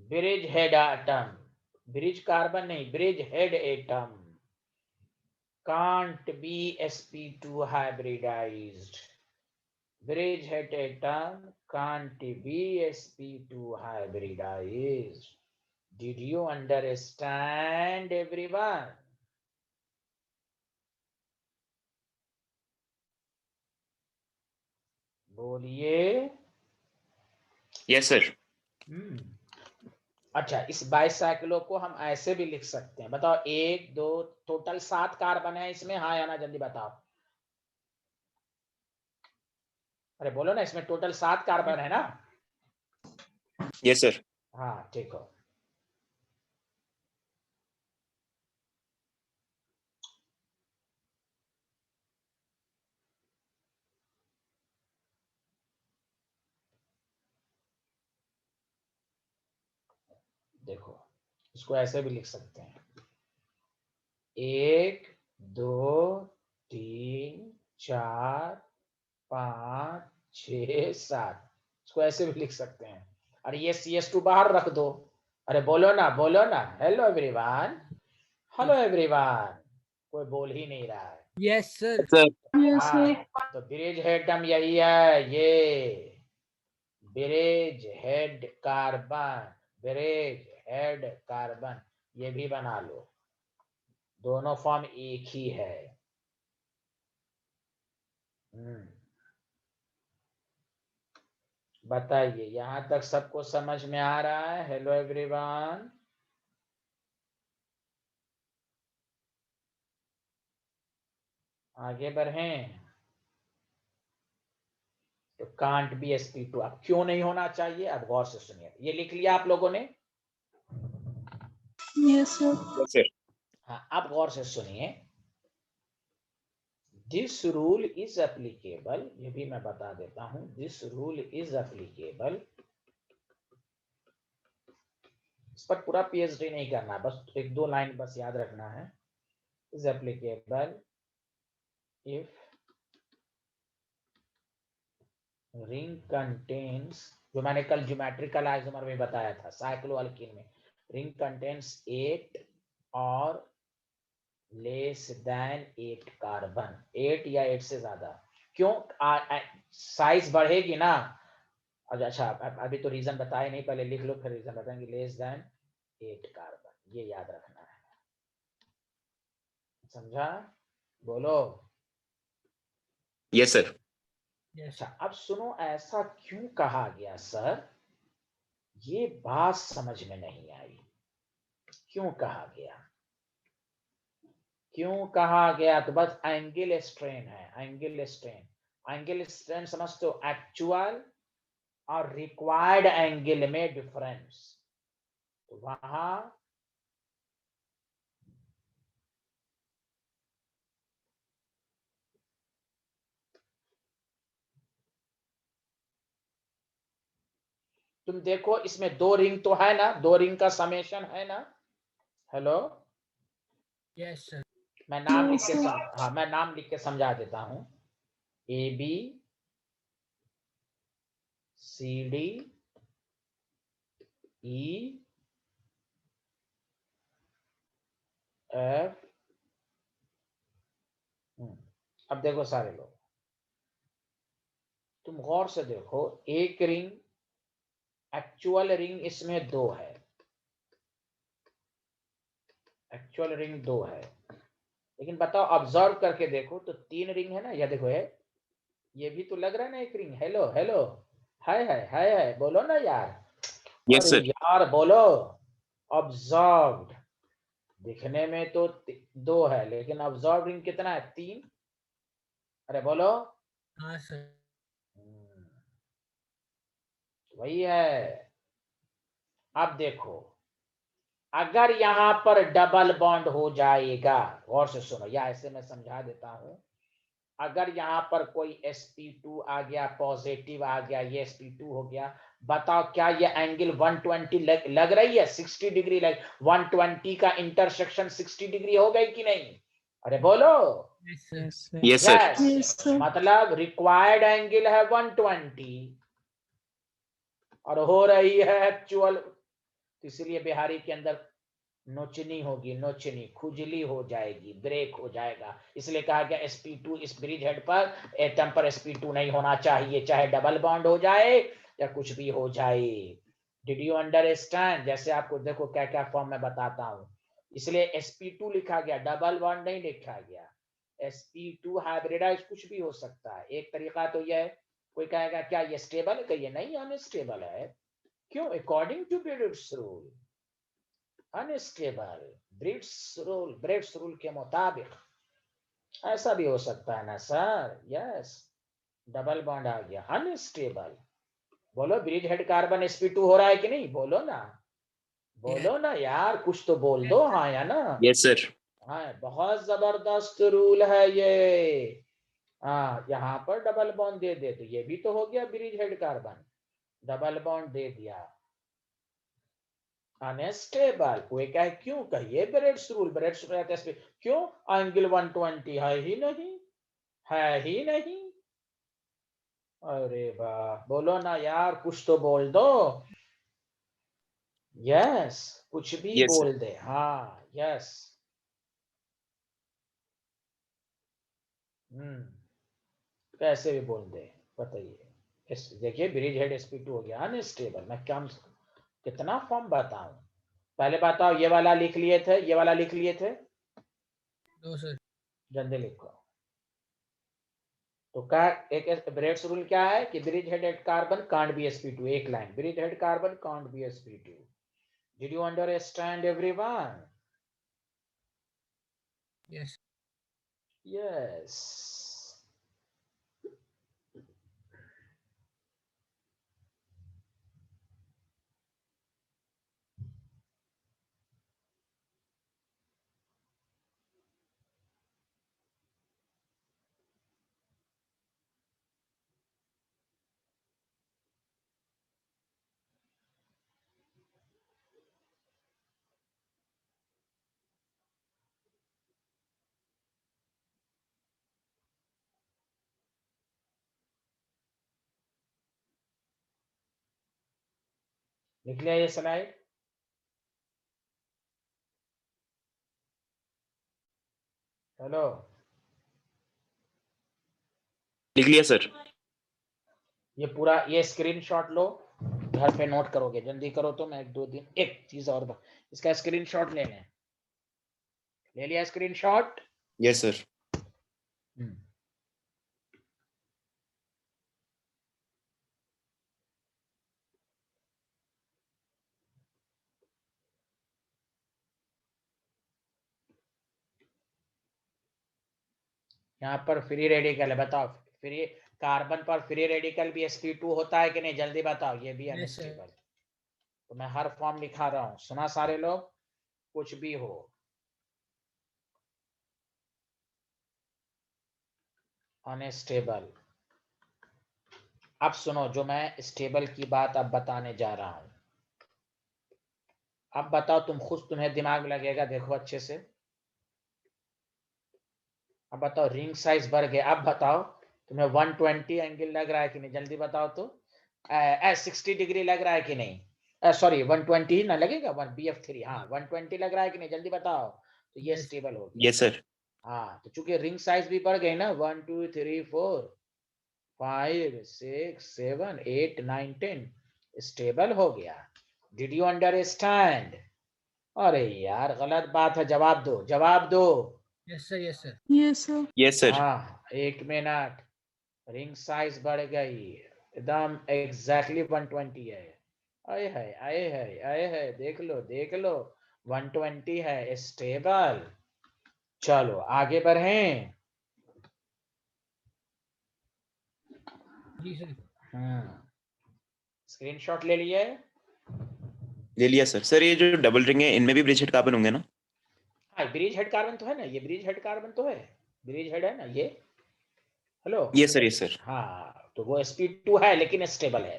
Bridge head atom, bridge carbon नहीं, bridge head atom can't be sp2 hybridized, bridge head atom can't be sp2 hybridized. Did you understand everyone? बोलिए। Yes, sir. अच्छा, इस बाइसाइक्लो को हम ऐसे भी लिख सकते हैं, बताओ। 1 2 टोटल 7 कार्बन है इसमें, हाँ या ना, जल्दी बताओ। अरे बोलो ना, इसमें टोटल 7 कार्बन है ना? Yes, sir. हाँ ठीक हो। देखो इसको ऐसे भी लिख सकते हैं, 1 2 3 4 5 6 7, इसको ऐसे भी लिख सकते हैं। अरे ये CS2 बाहर रख दो। अरे बोलो ना। हेलो एवरीवन, हेलो एवरीवन, कोई बोल ही नहीं रहा है। Yes, sir. Sir. Yes, sir. हाँ, तो ब्रिज हेड टर्म यही है, ये bridge head carbon, bridge head carbon, ये भी बना लो, दोनों फॉर्म एक ही है। बताइए यहां तक सबको समझ में आ रहा है? हेलो एवरीवन, आगे बढ़ें। तो कांट बी sp2, अब क्यों नहीं होना चाहिए, अब गौर से सुनिए। ये लिख लिया आप लोगों ने? Yes, sir. Yes, sir. हाँ, अब गौर से सुनिए। दिस रूल इज एप्लीकेबल, ये भी मैं बता देता हूं, दिस रूल इज एप्लीकेबल। इस पर पूरा PhD नहीं करना, बस 1-2 लाइन बस याद रखना है। Is applicable if ring contains, जो मैंने कल ज्योमेट्रिकल आइसोमर में बताया था, साइक्लोअल्कीन में, रिंग कंटेन्स 8 और लेस देन 8 कार्बन, 8 या 8 से ज्यादा। क्यों? साइज बढ़ेगी ना। अच्छा अभी तो रीजन बताए नहीं, पहले लिख लो फिर रीजन बताएंगे। लेस देन 8 कार्बन, ये याद रखना है, समझा? बोलो। Yes, sir. Yes. अच्छा अब सुनो, ऐसा क्यों कहा गया सर? ये बात समझ में नहीं आई, क्यों कहा गया? क्यों कहा गया? तो बस एंगल स्ट्रेन है, एंगल स्ट्रेन। एंगल स्ट्रेन समझते हो? एक्चुअल और रिक्वायर्ड एंगल में डिफरेंस। तो वहां तुम देखो, इसमें 2 रिंग तो है ना, 2 रिंग का समेशन है ना। Hello, Yes, sir. मैं नाम लिख Yes, के sir. हाँ, मैं नाम लिख के समझा देता हूं। AB CD E F। अब देखो सारे लोग, तुम गौर से देखो, एक रिंग, एक्चुअल रिंग इसमें 2 है, एक्चुअल रिंग 2 है, लेकिन बताओ ऑब्जर्व करके देखो तो 3 रिंग है ना। ये देखो है, ये भी तो लग रहा है ना एक रिंग। हेलो हेलो, है, बोलो ना यार। Yes, अरे sir. यार बोलो। ऑब्जर्व्ड, दिखने में तो 2 है, लेकिन ऑब्जर्व रिंग कितना है? 3। अरे बोलो। हाँ sir. वही है। अब देखो, अगर यहां पर डबल बॉन्ड हो जाएगा, गौर से सुनो, या ऐसे मैं समझा देता हूं। अगर यहाँ पर कोई sp2 आ गया, पॉजिटिव आ गया, ये sp2 हो गया, बताओ क्या ये एंगल 120 लग रही है? 60 डिग्री लग, 120 का इंटरसेक्शन 60 डिग्री हो गई कि नहीं? अरे बोलो। Yes, sir. Yes, sir. Yes, sir. Yes, Yes, sir. मतलब रिक्वायर्ड एंगल है 120 और हो रही है एक्चुअल, इसलिए बिहारी के अंदर नोचनी होगी, नोचनी, खुजली हो जाएगी, ब्रेक हो जाएगा। इसलिए कहा गया sp2 इस ब्रिज हेड पर एटम पर sp2 नहीं होना चाहिए, चाहे डबल बॉन्ड हो जाए या कुछ भी हो जाए। Did you understand? जैसे आपको देखो क्या क्या फॉर्म में बताता हूं, इसलिए sp2 लिखा गया, डबल बॉन्ड नहीं लिखा गया। sp2 हाइब्रिडाइज कुछ भी हो सकता है। एक तरीका तो यह है, कोई कहेगा क्या ये स्टेबल है? कहिए नहीं, अनस्टेबल है। क्यों? According to Bredt's rule unstable, Bredt's rule के मुताबिक। ऐसा भी हो सकता है ना सर? यस, डबल बॉन्ड आ गया, अनस्टेबल। बोलो ब्रिज हेड कार्बन sp2 हो रहा है कि नहीं, बोलो ना, बोलो ना यार, कुछ तो बोल दो, हाँ या ना। Yes, sir. हाँ, बहुत जबरदस्त रूल है ये। हाँ, यहाँ पर डबल बॉन्ड दे दे तो ये भी तो हो गया bridge head carbon, double bond दे दिया। अनस्टेबल, कोई कहे क्यों, कहिए ब्रेड्स रूल, ब्रेड्स रूल क्यों, एंगल 120 है ही नहीं, है ही नहीं। अरे वाह, बोलो ना यार, कुछ तो बोल दो। यस, कुछ भी Yes, sir. बोल दे, हाँ यस। कैसे भी बोल दे, बताइए। देखिए ब्रिज हेड sp2 हो गया अनस्टेबल। मैं क्या कितना फॉर्म बताऊं, पहले बताओ, ये वाला लिख लिए थे, ये वाला लिख लिए थे, No, sir. जल्दी लिखो। तो क्या एक ब्रेड्स रूल क्या है कि bridge head carbon can't be sp2, एक line, bridge head carbon can't be sp2। Did you understand everyone? Yes. Yes. लिख लिया ये स्लाइड? हेलो, लिख लिया sir. ये पूरा ये स्क्रीनशॉट लो, घर पे नोट करोगे, जल्दी करो। तो मैं एक दो दिन एक चीज और इसका स्क्रीनशॉट लेने हैं। ले लिया स्क्रीनशॉट? Yes, sir. यहाँ पर फ्री रेडिकल है, बताओ। फ्री कार्बन पर फ्री रेडिकल भी sp2 होता है कि नहीं, जल्दी बताओ। ये भी Yes, sir. अनस्टेबल। तो मैं हर फॉर्म लिखा रहा हूँ, सुना सारे लोग, कुछ भी हो। अनस्टेबल। अब सुनो, जो मैं स्टेबल की बात अब बताने जा रहा हूं, अब बताओ तुम खुद, तुम्हें दिमाग में लगेगा, देखो अच्छे से। अब बताओ, रिंग साइज बढ़ गया, अब बताओ तुम्हें 120 एंगल लग रहा है कि नहीं, जल्दी बताओ तो। 60 डिग्री लग रहा है कि नहीं, सॉरी 120 ही ना लगेगा, BF3, हाँ 120 लग रहा है कि नहीं, जल्दी बताओ। तो ये Yes. स्टेबल हो गया। Yes, sir. हाँ, तो चूंकि रिंग साइज भी बढ़ गई ना, 1 2 3 4 5 6 7 8 9 10, स्टेबल हो गया। Did you understand? अरे यार, गलत बात है, जवाब दो, जवाब दो। Yes, sir. Yes, sir. Yes, sir. Yes, sir. हाँ, एक मिनट, रिंग साइज बढ़ गई, एकदम एग्जैक्टली 120 है। आए है, आए है, आए है, देख लो, देख लो, 120 है, स्टेबल। चलो आगे बढ़ें। जी सर। स्क्रीनशॉट ले लिए? ले लिया सर। सर ये जो डबल रिंग है इनमें भी ब्रिज हेड कार्बन होंगे ना? हाँ, ब्रिज हेड कार्बन तो है ना, ये ब्रिज हेड कार्बन तो है, ब्रिज हेड है ना ये। Hello, yes sir. हाँ, तो वो sp2 है लेकिन स्टेबल है।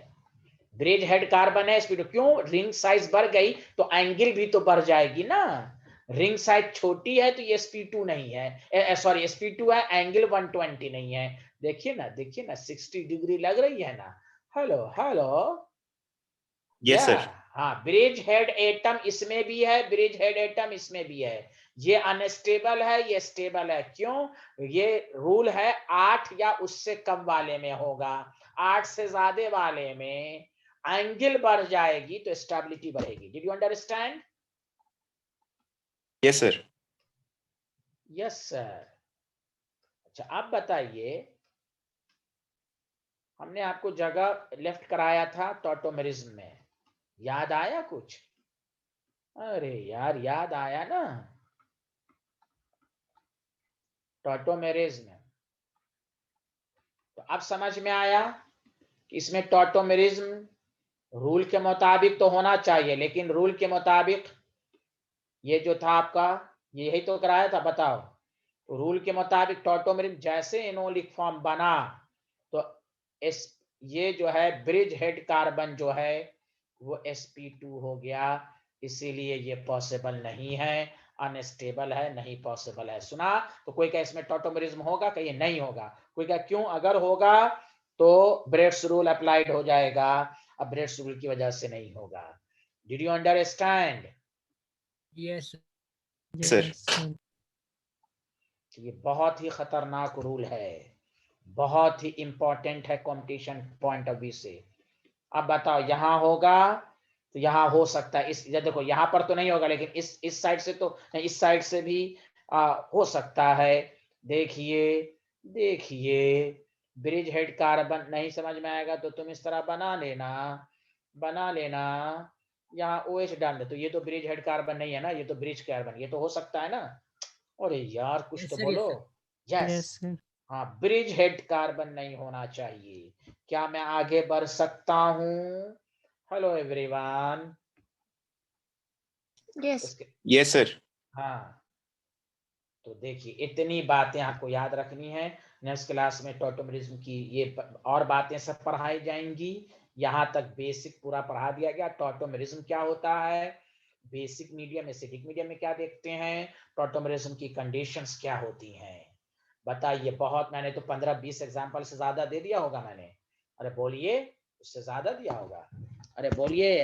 ब्रिज हेड कार्बन है, sp2 क्यों, रिंग साइज बढ़ गई तो एंगल भी तो बढ़ जाएगी ना। रिंग साइज छोटी है तो ये sp2 नहीं है, सॉरी sp2 है, एंगल 120 नहीं है। देखिए ना, देखिए ना, 60 डिग्री लग रही है ना। Hello hello. यस या, सर। हाँ, ब्रिज हेड एटम इसमें भी है, ब्रिज हेड एटम इसमें भी है। ये अनस्टेबल है, ये स्टेबल है, क्यों? ये रूल है 8 या उससे कम वाले में होगा, 8 से ज्यादा वाले में एंगल बढ़ जाएगी तो स्टेबिलिटी बढ़ेगी। Did you understand? Yes sir. Yes sir. अच्छा, आप बताइए, हमने आपको जगह लेफ्ट कराया था टॉटोमेरिज्म में, याद आया कुछ? अरे यार, याद आया ना, टॉटोमेरिज्म। तो अब समझ में आया इसमें टॉटोमेरिज्म रूल के मुताबिक तो होना चाहिए, लेकिन रूल के मुताबिक ये जो था आपका, यही तो कराया था, बताओ। तो रूल के मुताबिक टॉटोमेरिज्म जैसे इनोलिक फॉर्म बना तो ये जो है ब्रिज हेड कार्बन जो है वो sp2 हो गया, इसीलिए ये पॉसिबल नहीं है, अनस्टेबल है, नहीं पॉसिबल है। सुना? तो कोई का इसमें टॉटोमेरिज्म होगा, कहीं नहीं होगा, कोई का क्यों? अगर होगा तो ब्रेड्स रूल अप्लाइड हो जाएगा, अब ब्रेड्स रूल की वजह से नहीं होगा। Did you understand? Yes, sir. Sir. Yes, sir. ये बहुत ही खतरनाक रूल है, बहुत ही इंपॉर्टेंट है कंपटीशन पॉइंट ऑफ व्यू से। अब बताओ, यहां होगा तो यहां हो सकता है, इस देखो यहां पर तो नहीं होगा, लेकिन इस साइड से तो, इस साइड से भी हो सकता है। देखिए देखिए, ब्रिज हेड कार्बन नहीं समझ में आएगा तो तुम इस तरह बना लेना, यहाँ OH डाल दे, तो ये तो ब्रिज हेड कार्बन नहीं है ना, ये तो ब्रिज कार्बन, ये तो हो सकता है ना। अरे यार कुछ Yes, तो sir, yes, बोलो। sir. Yes, Yes, sir. हाँ, ब्रिज हेड कार्बन नहीं होना चाहिए। क्या मैं आगे बढ़ सकता हूँ? Hello everyone. Yes. Yes sir. हाँ, तो देखिए इतनी बातें आपको याद रखनी है। नेक्स्ट क्लास में टॉटोमेरिज्म की ये और बातें सब पढ़ाई जाएंगी। यहाँ तक बेसिक पूरा पढ़ा दिया गया। टॉटोमेरिज्म क्या होता है, बेसिक मीडियम, एसिडिक मीडियम में क्या देखते हैं, टॉटोमेरिज्म की कंडीशंस क्या होती हैं, बताइए। बहुत, मैंने तो 15-20 एग्जाम्पल से ज्यादा दे दिया होगा मैंने। अरे बोलिए, उससे ज्यादा दिया होगा। अरे बोलिए।